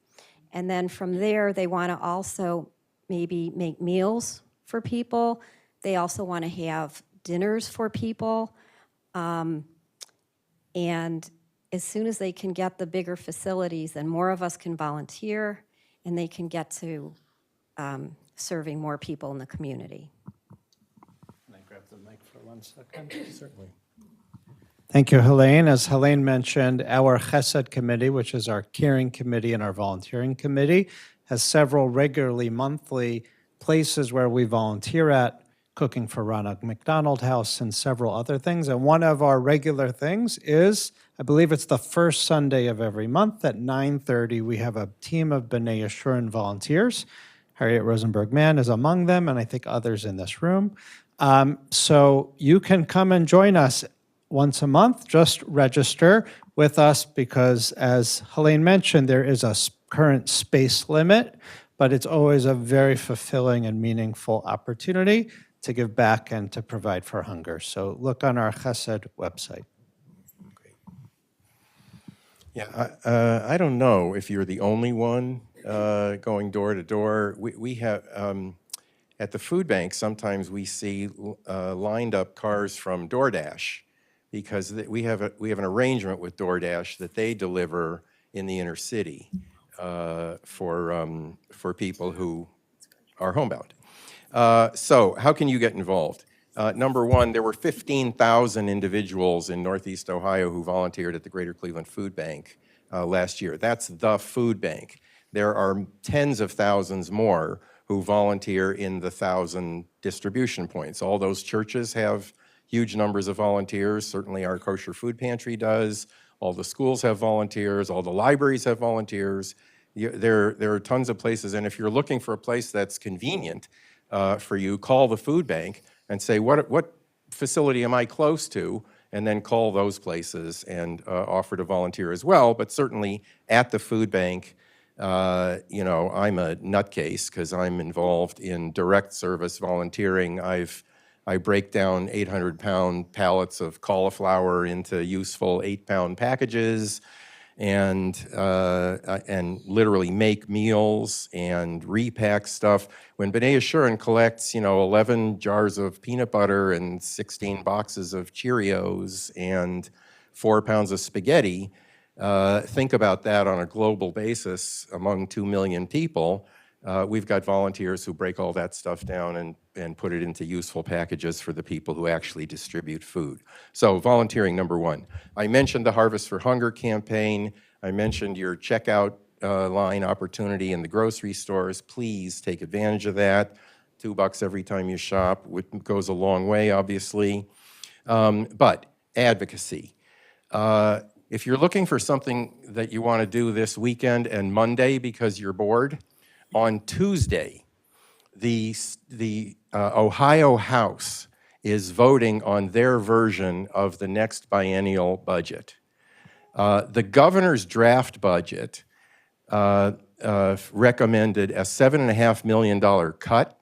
And then from there, they want to also maybe make meals for people. They also want to have dinners for people. And as soon as they can get the bigger facilities, then more of us can volunteer, and they can get to serving more people in the community. Can I grab the mic for 1 second? Certainly. Thank you, Helayne. As Helayne mentioned, our Chesed committee, which is our caring committee and our volunteering committee, has several regularly monthly places where we volunteer at, cooking for Ronald McDonald House and several other things. And one of our regular things is, I believe it's the first Sunday of every month at 9:30, we have a team of B'nai Yeshurun volunteers. Harriet Rosenberg-Mann is among them, and I think others in this room. So you can come and join us once a month. Just register with us because, as Helayne mentioned, there is a current space limit, but it's always a very fulfilling and meaningful opportunity to give back and to provide for hunger. So look on our Chesed website. Yeah, I don't know if you're the only one going door to door. We have, at the food bank, sometimes we see lined up cars from DoorDash because we have an arrangement with DoorDash that they deliver in the inner city for people who are homebound. So how can you get involved? Number one, there were 15,000 individuals in Northeast Ohio who volunteered at the Greater Cleveland FoodBank last year. That's the food bank. There are tens of thousands more who volunteer in the 1,000 distribution points. All those churches have huge numbers of volunteers. Certainly our Kosher Food Pantry does. All the schools have volunteers. All the libraries have volunteers. There are tons of places, and if you're looking for a place that's convenient for you, call the food bank and say, what facility am I close to? And then call those places and offer to volunteer as well. But certainly at the food bank, I'm a nutcase because I'm involved in direct service volunteering. I break down 800-pound pallets of cauliflower into useful 8-pound packages, and literally make meals and repack stuff. When B'nai Yeshurun collects, 11 jars of peanut butter and 16 boxes of Cheerios and 4 pounds of spaghetti, think about that on a global basis among 2 million people. We've got volunteers who break all that stuff down and put it into useful packages for the people who actually distribute food. So volunteering, number one. I mentioned the Harvest for Hunger campaign. I mentioned your checkout line opportunity in the grocery stores. Please take advantage of that. $2 every time you shop, which goes a long way, obviously. But advocacy. If you're looking for something that you want to do this weekend and Monday because you're bored, on Tuesday, the Ohio House is voting on their version of the next biennial budget. The governor's draft budget recommended a $7.5 million cut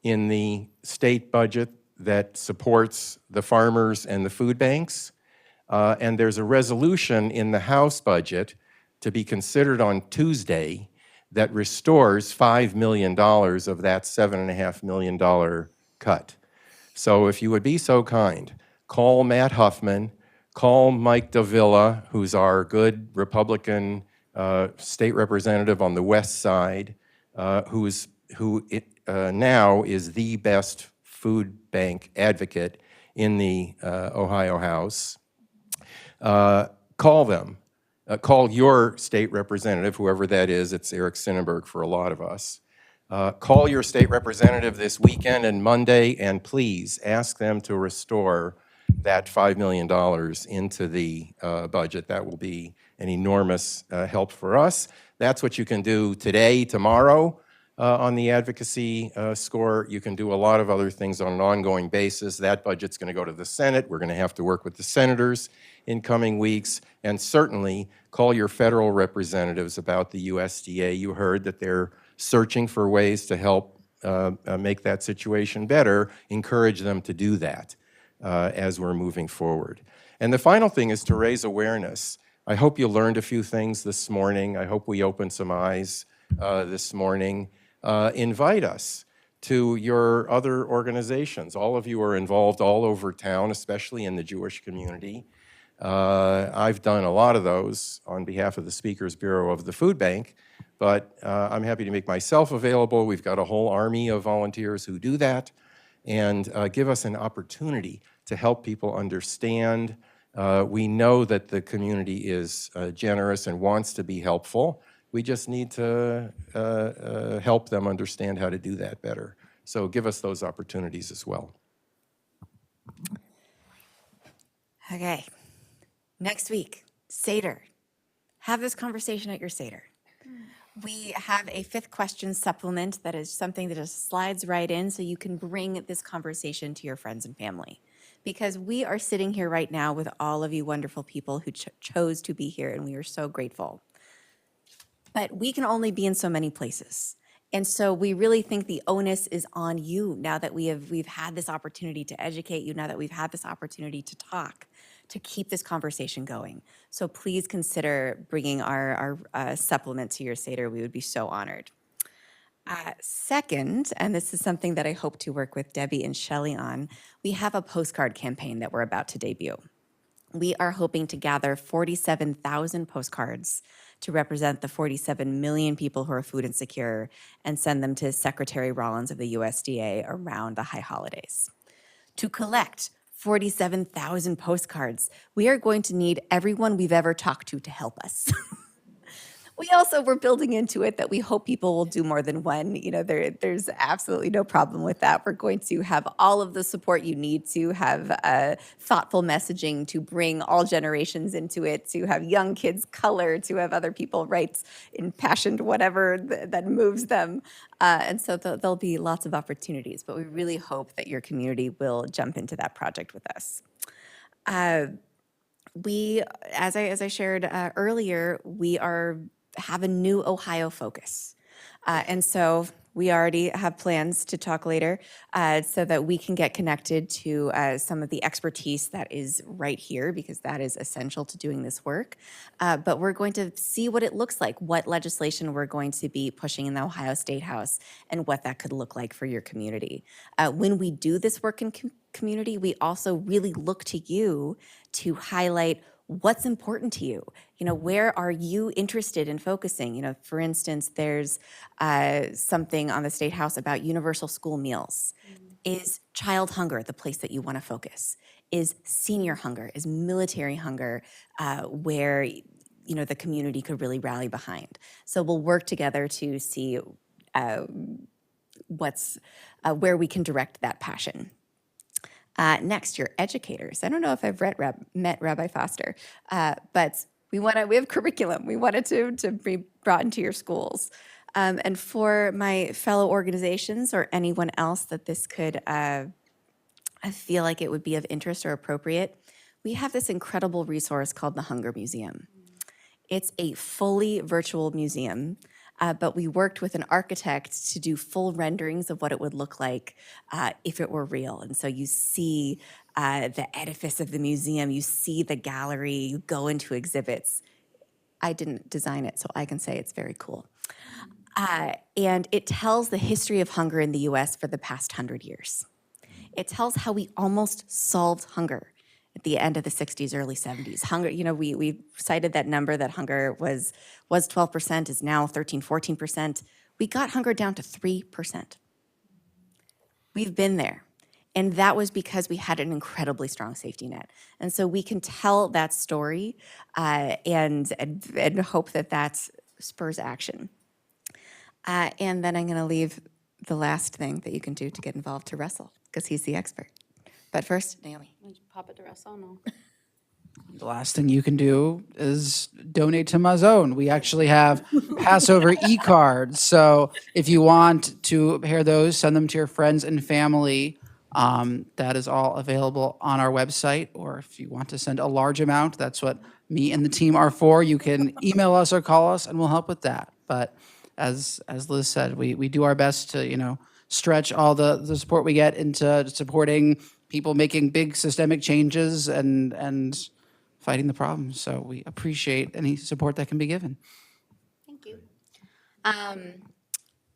in the state budget that supports the farmers and the food banks. And there's a resolution in the House budget to be considered on Tuesday that restores $5 million of that $7.5 million cut. So if you would be so kind, call Matt Huffman, call Mike Davila, who's our good Republican state representative on the west side, who now is the best food bank advocate in the Ohio House. Call them. Call your state representative, whoever that is. It's Eric Sinnenberg for a lot of us. Call your state representative this weekend and Monday, and please ask them to restore that $5 million into the budget. That will be an enormous help for us. That's what you can do today, tomorrow on the advocacy score. You can do a lot of other things on an ongoing basis. That budget's going to go to the Senate. We're going to have to work with the senators in coming weeks, and certainly call your federal representatives about the USDA. You heard that they're searching for ways to help make that situation better. Encourage them to do that as we're moving forward. And the final thing is to raise awareness. I hope you learned a few things this morning. I hope we opened some eyes this morning. Invite us to your other organizations. All of you are involved all over town, especially in the Jewish community. I've done a lot of those on behalf of the Speakers Bureau of the Food Bank, but I'm happy to make myself available. We've got a whole army of volunteers who do that, and give us an opportunity to help people understand. We know that the community is generous and wants to be helpful. We just need to help them understand how to do that better. So give us those opportunities as well. Okay. Next week, Seder. Have this conversation at your Seder. We have a 5th question supplement that is something that just slides right in so you can bring this conversation to your friends and family. Because we are sitting here right now with all of you wonderful people who chose to be here, and we are so grateful. But we can only be in so many places. And so we really think the onus is on you now that we've had this opportunity to educate you, now that we've had this opportunity to talk, to keep this conversation going. So please consider bringing our supplement to your Seder. We would be so honored. Second, and this is something that I hope to work with Debbie and Shelley on, we have a postcard campaign that we're about to debut. We are hoping to gather 47,000 postcards to represent the 47 million people who are food insecure and send them to Secretary Rollins of the USDA around the high holidays. To collect 47,000 postcards, we are going to need everyone we've ever talked to help us. We also were building into it that we hope people will do more than one. You know, there's absolutely no problem with that. We're going to have all of the support you need to have thoughtful messaging, to bring all generations into it, to have young kids color, to have other people write impassioned whatever that moves them. And so there'll be lots of opportunities, but we really hope that your community will jump into that project with us. We, as I shared earlier, we have a new Ohio focus. And so we already have plans to talk later so that we can get connected to some of the expertise that is right here, because that is essential to doing this work. But we're going to see what it looks like, what legislation we're going to be pushing in the Ohio State House, and what that could look like for your community. When we do this work in community, we also really look to you to highlight what's important to you? Where are you interested in focusing? For instance, there's something on the State House about universal school meals. Is child hunger the place that you want to focus? Is senior hunger, is military hunger where the community could really rally behind? So we'll work together to see where we can direct that passion. Next, your educators. I don't know if I've met Rabbi Foster, but we have curriculum. We wanted to be brought into your schools. And for my fellow organizations or anyone else that this could, I feel like it would be of interest or appropriate, we have this incredible resource called the Hunger Museum. It's a fully virtual museum, but we worked with an architect to do full renderings of what it would look like if it were real. And so you see the edifice of the museum, you see the gallery, you go into exhibits. I didn't design it, so I can say it's very cool. And it tells the history of hunger in the US for the past 100 years. It tells how we almost solved hunger at the end of the 60s, early 70s. Hunger, we cited that number that hunger was 12%, is now 13, 14%. We got hunger down to 3%. We've been there. And that was because we had an incredibly strong safety net. And so we can tell that story and hope that spurs action. And then I'm going to leave the last thing that you can do to get involved to Russell, because he's the expert. But first, Naomi. Pop it to Russell, no. The last thing you can do is donate to Maisel. We actually have Passover e-cards. So if you want to pair those, send them to your friends and family. That is all available on our website. Or if you want to send a large amount, that's what me and the team are for. You can email us or call us, and we'll help with that. But as Liz said, we do our best to stretch all the support we get into supporting people making big systemic changes and fighting the problems. So we appreciate any support that can be given. Thank you.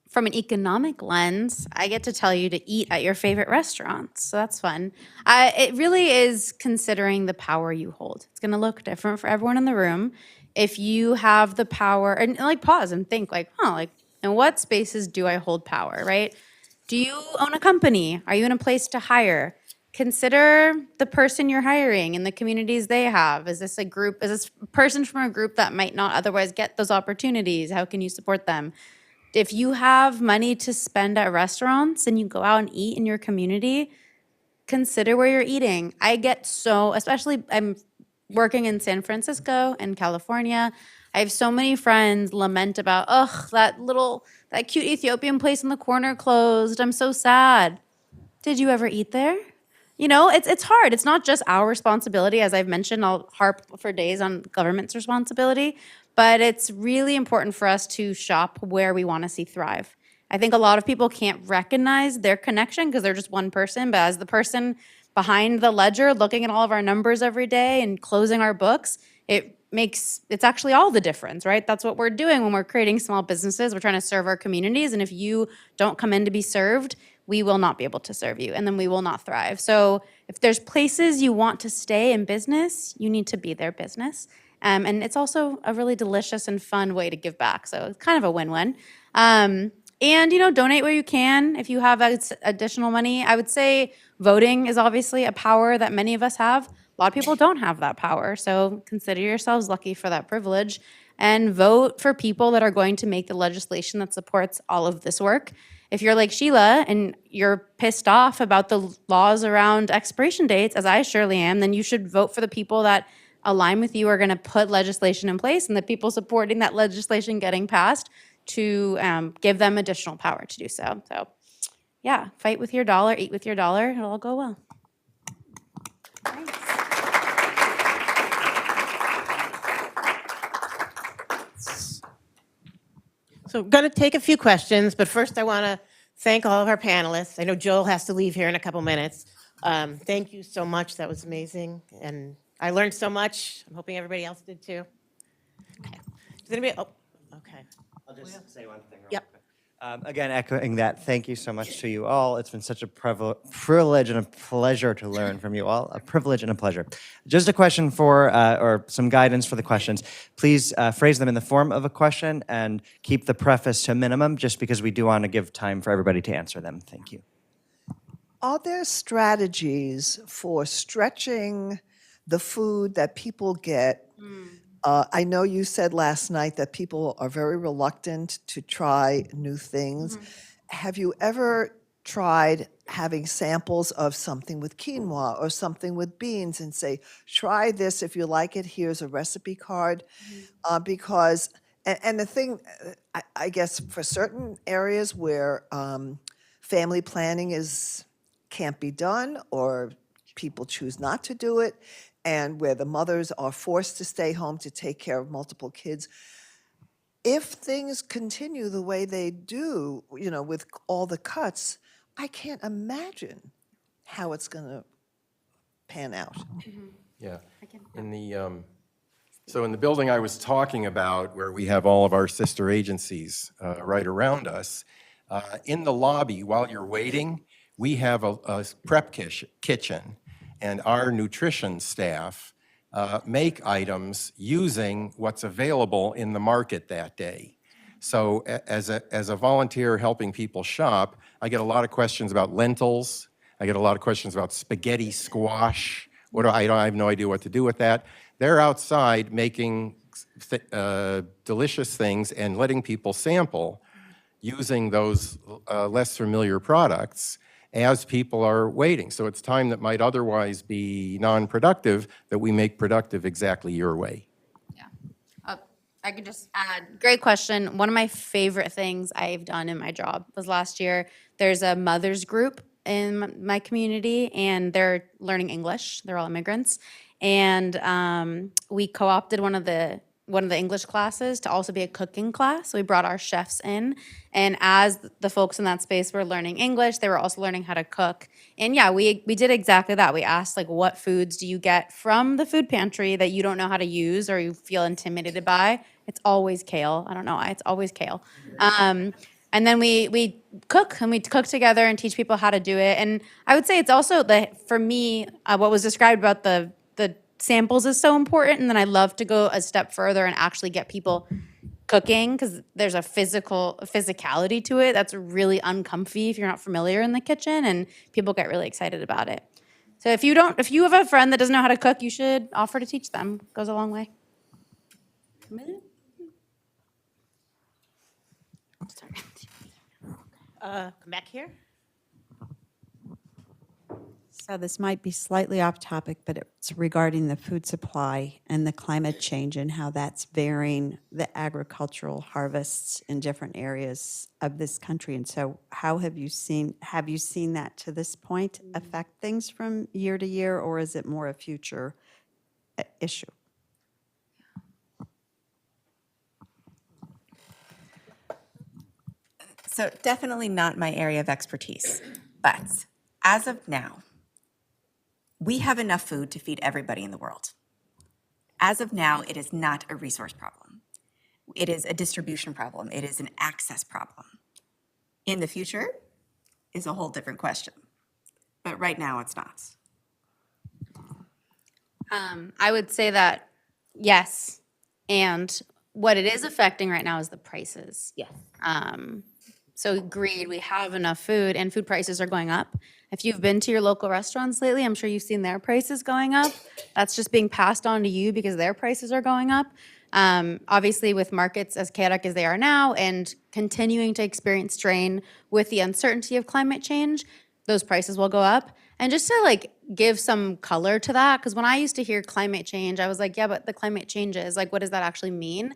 From an economic lens, I get to tell you to eat at your favorite restaurants, so that's fun. It really is considering the power you hold. It's going to look different for everyone in the room. If you have the power, and pause and think in what spaces do I hold power, right? Do you own a company? Are you in a place to hire? Consider the person you're hiring and the communities they have. Is this a person from a group that might not otherwise get those opportunities? How can you support them? If you have money to spend at restaurants and you go out and eat in your community, consider where you're eating. Especially I'm working in San Francisco and California. I have so many friends lament about, that cute Ethiopian place in the corner closed. I'm so sad. Did you ever eat there? It's hard. It's not just our responsibility. As I've mentioned, I'll harp for days on government's responsibility, but it's really important for us to shop where we want to see thrive. I think a lot of people can't recognize their connection because they're just one person, but as the person behind the ledger looking at all of our numbers every day and closing our books, it's actually all the difference, right? That's what we're doing when we're creating small businesses. We're trying to serve our communities, and if you don't come in to be served, we will not be able to serve you, and then we will not thrive. So if there's places you want to stay in business, you need to be their business. And it's also a really delicious and fun way to give back. So it's kind of a win-win. And, donate where you can. If you have additional money, I would say voting is obviously a power that many of us have. A lot of people don't have that power. So consider yourselves lucky for that privilege and vote for people that are going to make the legislation that supports all of this work. If you're like Sheila and you're pissed off about the laws around expiration dates, as I surely am, then you should vote for the people that align with you are going to put legislation in place, and the people supporting that legislation getting passed to give them additional power to do so. So, yeah, fight with your dollar, eat with your dollar. It'll all go well. Thanks. So I'm going to take a few questions, but first I want to thank all of our panelists. I know Joel has to leave here in a couple minutes. Thank you so much. That was amazing. And I learned so much. I'm hoping everybody else did too. Okay. Does anybody? Oh, okay. I'll just say one thing real Yep. quick. Again, echoing that, thank you so much to you all. It's been such a privilege and a pleasure to learn from you all. A privilege and a pleasure. Just a question for, or some guidance for the questions. Please phrase them in the form of a question and keep the preface to a minimum, just because we do want to give time for everybody to answer them. Thank you. Are there strategies for stretching the food that people get? I know you said last night that people are very reluctant to try new things. Have you ever tried having samples of something with quinoa or something with beans and say, try this if you like it, here's a recipe card? Because, and the thing, I guess for certain areas where family planning can't be done, or people choose not to do it, and where the mothers are forced to stay home to take care of multiple kids. If things continue the way they do, with all the cuts, I can't imagine how it's going to pan out. Yeah. So in the building I was talking about, where we have all of our sister agencies right around us, in the lobby while you're waiting, we have a prep kitchen, and our nutrition staff make items using what's available in the market that day. So as a volunteer helping people shop, I get a lot of questions about lentils. I get a lot of questions about spaghetti squash. I have no idea what to do with that. They're outside making delicious things and letting people sample using those less familiar products as people are waiting. So it's time that might otherwise be non-productive that we make productive exactly your way. Yeah. I could just add, great question. One of my favorite things I've done in my job was last year, there's a mothers group in my community, and they're learning English. They're all immigrants. And we co-opted one of the English classes to also be a cooking class. So we brought our chefs in, and as the folks in that space were learning English, they were also learning how to cook. And yeah, we did exactly that. We asked, like, what foods do you get from the food pantry that you don't know how to use or you feel intimidated by? It's always kale. I don't know why, it's always kale. And then we cook together and teach people how to do it. And I would say it's also, for me, what was described about the samples is so important. And then I love to go a step further and actually get people cooking, because there's a physicality to it that's really uncomfy if you're not familiar in the kitchen, and people get really excited about it. So if you have a friend that doesn't know how to cook, you should offer to teach them. It goes a long way. Sorry. Come back here. So this might be slightly off topic, but it's regarding the food supply and the climate change and how that's varying the agricultural harvests in different areas of this country. And so have you seen that to this point affect things from year to year, or is it more a future issue? So definitely not my area of expertise, but as of now, we have enough food to feed everybody in the world. As of now, it is not a resource problem. It is a distribution problem. It is an access problem. In the future is a whole different question, but right now it's not. I would say that yes, and what it is affecting right now is the prices. Yes. So agreed, we have enough food, and food prices are going up. If you've been to your local restaurants lately, I'm sure you've seen their prices going up. That's just being passed on to you because their prices are going up. Obviously, with markets as chaotic as they are now and continuing to experience strain with the uncertainty of climate change, those prices will go up. And just to give some color to that, because when I used to hear climate change, I was like, yeah, but the climate changes. What does that actually mean?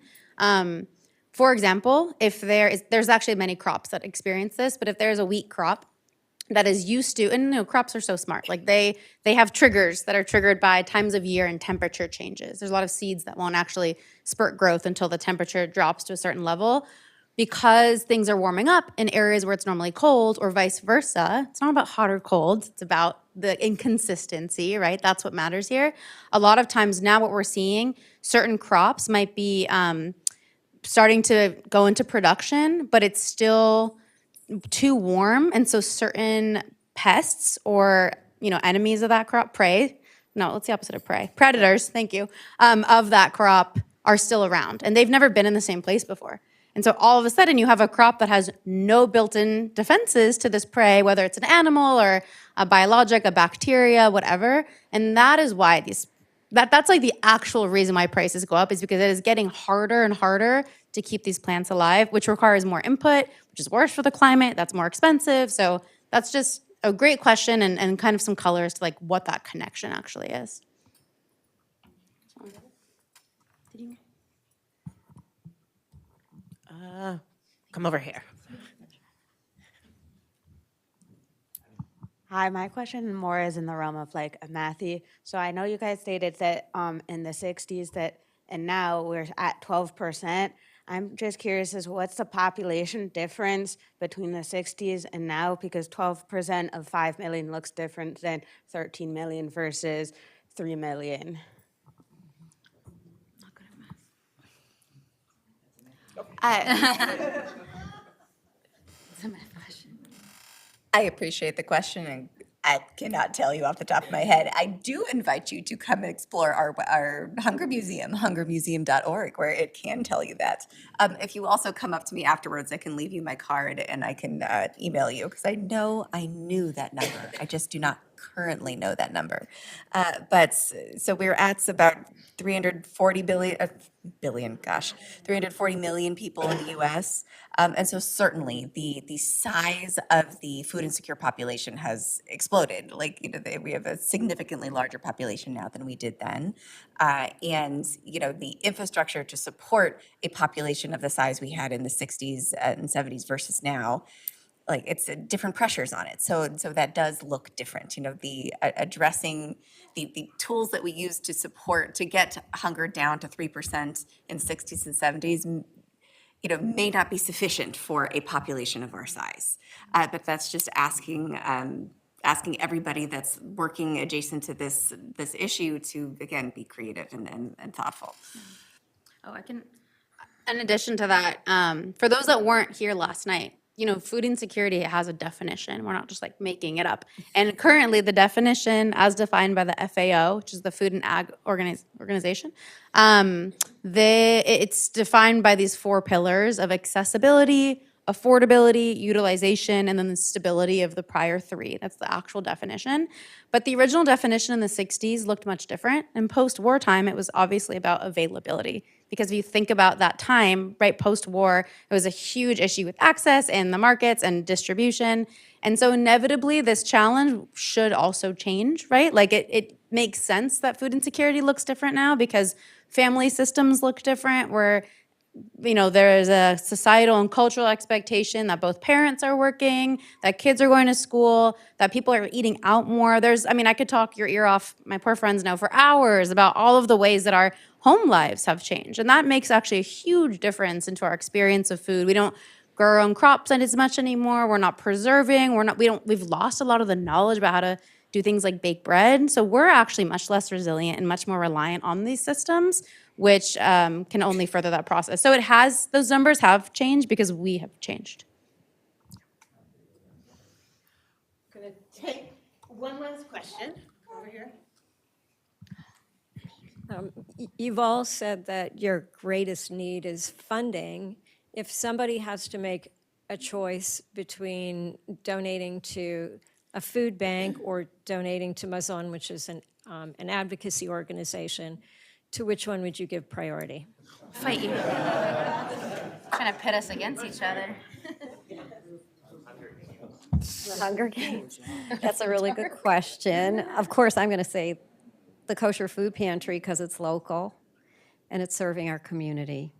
For example, if there's actually many crops that experience this, but if there's a wheat crop that is used to, and crops are so smart, they have triggers that are triggered by times of year and temperature changes. There's a lot of seeds that won't actually spurt growth until the temperature drops to a certain level. Because things are warming up in areas where it's normally cold, or vice versa, it's not about hot or cold, it's about the inconsistency, right? That's what matters here. A lot of times now what we're seeing, certain crops might be starting to go into production, but it's still too warm, and so certain pests or enemies of that crop, what's the opposite of prey? Predators, thank you, of that crop are still around, and they've never been in the same place before. And so all of a sudden you have a crop that has no built-in defenses to this prey, whether it's an animal or a biologic, a bacteria, whatever. And that is why that's like the actual reason why prices go up, is because it is getting harder and harder to keep these plants alive, which requires more input, which is worse for the climate, that's more expensive. So that's just a great question and kind of some colors to like what that connection actually is. Come over here. Hi, my question more is in the realm of like a mathy. So I know you guys stated that in the 60s that, and now we're at 12%. I'm just curious as what's the population difference between the 60s and now? Because 12% of 5 million looks different than 13 million versus 3 million. I appreciate the question, and I cannot tell you off the top of my head. I do invite you to come and explore our Hunger Museum, hungermuseum.org, where it can tell you that. If you also come up to me afterwards, I can leave you my card and I can email you, because I knew that number. I just do not currently know that number. But so we're at about 340 million people in the U.S. And so certainly the size of the food insecure population has exploded. Like, we have a significantly larger population now than we did then. And, the infrastructure to support a population of the size we had in the 60s and 70s versus now, like, it's different pressures on it. So that does look different. The addressing the tools that we use to get hunger down to 3% in 60s and 70s, may not be sufficient for a population of our size. But that's just asking everybody that's working adjacent to this issue to, again, be creative and thoughtful. Oh, in addition to that, for those that weren't here last night, food insecurity has a definition. We're not just like making it up. And currently the definition as defined by the FAO, which is the Food and Ag Organization, it's defined by these 4 pillars of accessibility, affordability, utilization, and then the stability of the prior 3. That's the actual definition. But the original definition in the 60s looked much different. And post-war time, it was obviously about availability. Because if you think about that time, right, post-war, it was a huge issue with access and the markets and distribution. And so inevitably, this challenge should also change, right? Like it makes sense that food insecurity looks different now because family systems look different, where there is a societal and cultural expectation that both parents are working, that kids are going to school, that people are eating out more. I could talk your ear off, my poor friends know, for hours about all of the ways that our home lives have changed. And that makes actually a huge difference into our experience of food. We don't grow our own crops as much anymore. We're not preserving. We've lost a lot of the knowledge about how to do things like bake bread. So we're actually much less resilient and much more reliant on these systems, which can only further that process. So those numbers have changed because we have changed. I'm going to take one last question over here. You've all said that your greatest need is funding. If somebody has to make a choice between donating to a food bank or donating to Maisel, which is an advocacy organization, to which one would you give priority? Fight you. Trying to pit us against each other. The Hunger Games. That's a really good question. Of course, I'm going to say the Kosher Food Pantry because it's local and it's serving our community.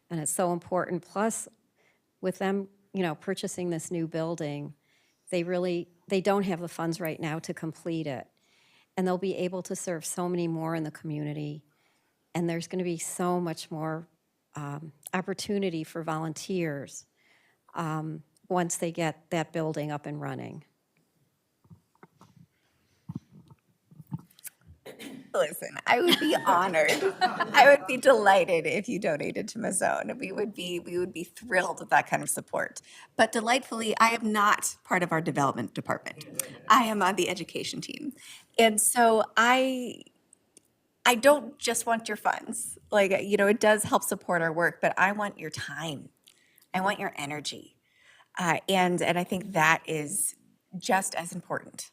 And it's so important. Plus, with them, purchasing this new building, they don't have the funds right now to complete it. And they'll be able to serve so many more in the community. And there's going to be so much more opportunity for volunteers once they get that building up and running. Listen, I would be honored. I would be delighted if you donated to Maisel. We would be thrilled with that kind of support. But delightfully, I am not part of our development department. I am on the education team. And so I don't just want your funds. Like, it does help support our work, but I want your time. I want your energy. And I think that is just as important.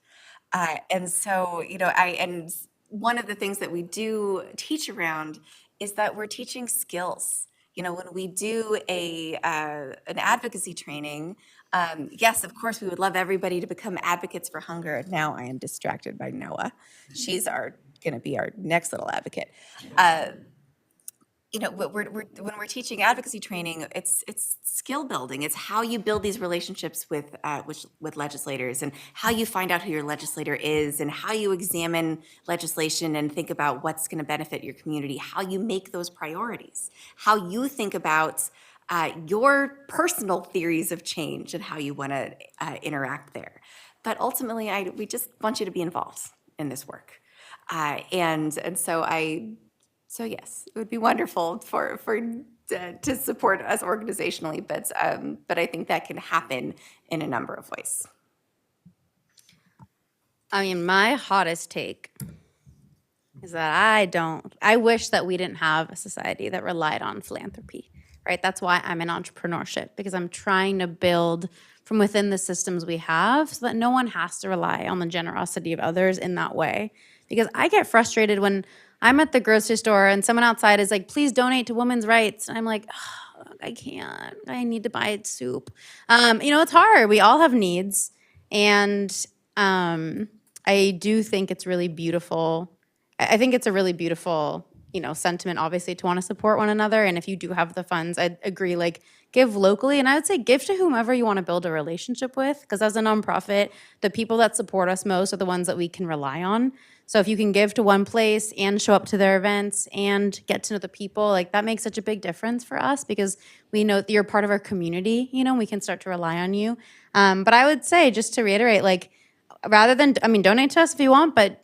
And so, and one of the things that we do teach around is that we're teaching skills. When we do an advocacy training, yes, of course, we would love everybody to become advocates for hunger. Now I am distracted by Noah. She's going to be our next little advocate. When we're teaching advocacy training, it's skill building. It's how you build these relationships with legislators, and how you find out who your legislator is, and how you examine legislation and think about what's going to benefit your community, how you make those priorities, how you think about your personal theories of change and how you want to interact there. But ultimately, we just want you to be involved in this work. So yes, it would be wonderful to support us organizationally, but I think that can happen in a number of ways. I mean, my hottest take is that I wish that we didn't have a society that relied on philanthropy, right? That's why I'm in entrepreneurship, because I'm trying to build from within the systems we have so that no one has to rely on the generosity of others in that way. Because I get frustrated when I'm at the grocery store and someone outside is like, please donate to women's rights. And I'm like, oh, I can't. I need to buy soup. It's hard. We all have needs. And I do think it's really beautiful. I think it's a really beautiful, sentiment, obviously, to want to support one another. And if you do have the funds, I'd agree, give locally. And I would say give to whomever you want to build a relationship with. Because as a nonprofit, the people that support us most are the ones that we can rely on. So if you can give to one place and show up to their events and get to know the people, that makes such a big difference for us, because we know that you're part of our community, we can start to rely on you. But I would say, just to reiterate, rather than, donate to us if you want, but,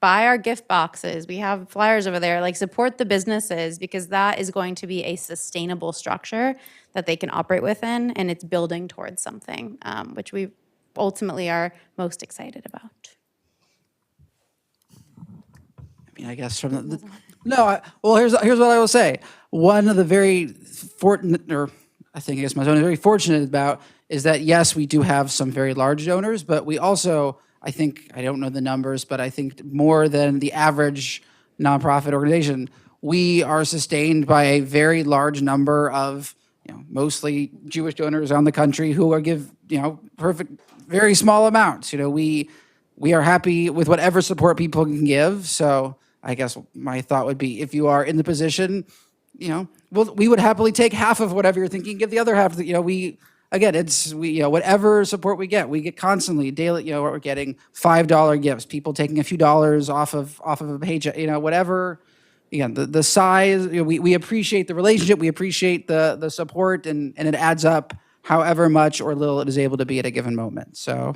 buy our gift boxes. We have flyers over there, support the businesses, because that is going to be a sustainable structure that they can operate within, and it's building towards something, which we ultimately are most excited about. I guess from here's what I will say. One of the very fortunate, or I think I guess my zone is very fortunate about, is that yes, we do have some very large donors, but we also, I think, I don't know the numbers, but I think more than the average nonprofit organization, we are sustained by a very large number of, mostly Jewish donors around the country who are perfect, very small amounts. We are happy with whatever support people can give. So I guess my thought would be, if you are in the position, we would happily take half of whatever you're thinking, give the other half. Whatever support we get constantly, daily. We're getting $5 gifts, people taking a few dollars off of a paycheck. Whatever. Again, the size. We appreciate the relationship. We appreciate the support, and it adds up, however much or little it is able to be at a given moment. So,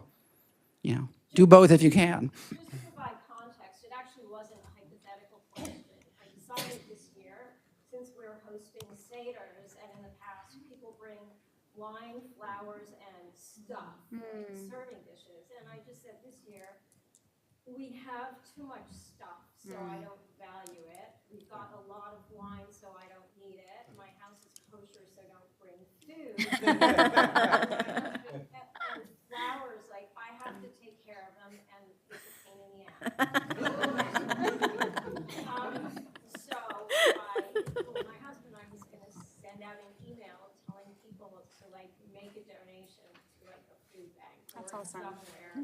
do both if you can. Just to provide context, it actually wasn't a hypothetical question. I decided this year, since we're hosting Seders, and in the past, people bring wine, flowers, and stuff, serving dishes. And I just said this year, we have too much stuff, so I don't value it. We've got a lot of wine, so I don't need it. My house is kosher, so don't bring food. And flowers, I have to take care of them, and it's a pain in the ass. So my husband and I was going to send out an email telling people to make a donation to a food bank. That's awesome. Somewhere.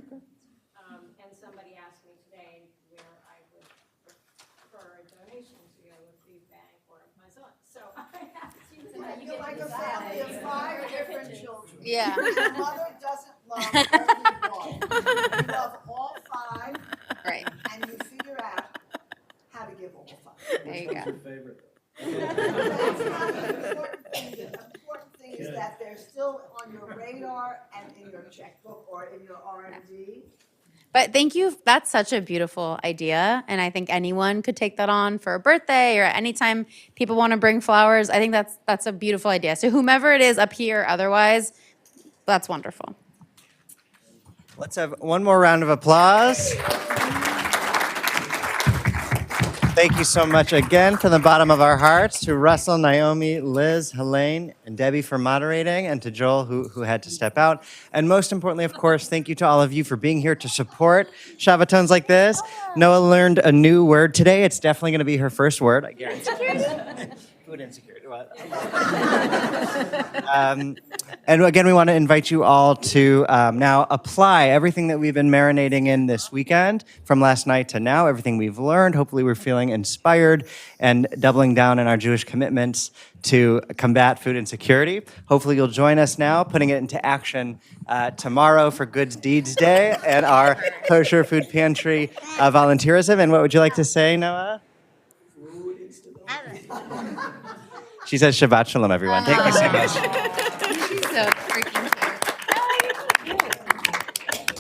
And somebody asked me today where I would prefer a donation to go to a food bank or my son. So I asked you to I feel like a family of 5 different children. Yeah. Your mother doesn't love only one. You love all 5. Right. And you figure out how to give all 5. There you go. That's not the important thing. The important thing is that they're still on your radar and in your checkbook or in your R&D. But thank you. That's such a beautiful idea. And I think anyone could take that on for a birthday or anytime people want to bring flowers. I think that's a beautiful idea. So whomever it is up here, otherwise, that's wonderful. Let's have one more round of applause. Thank you so much again from the bottom of our hearts to Russell, Naomi, Liz, Helayne, and Debbie for moderating, and to Joel who had to step out. And most importantly, of course, thank you to all of you for being here to support Shabbatones like this. Noah learned a new word today. It's definitely going to be her first word, I guarantee. Food insecurity. What? And again, we want to invite you all to now apply everything that we've been marinating in this weekend from last night to now, everything we've learned. Hopefully we're feeling inspired and doubling down on our Jewish commitments to combat food insecurity. Hopefully you'll join us now, putting it into action tomorrow for Good Deeds Day and our Kosher Food Pantry volunteerism. And what would you like to say, Noah? She says Shabbat Shalom, everyone. Thank you so much. So freaking cute.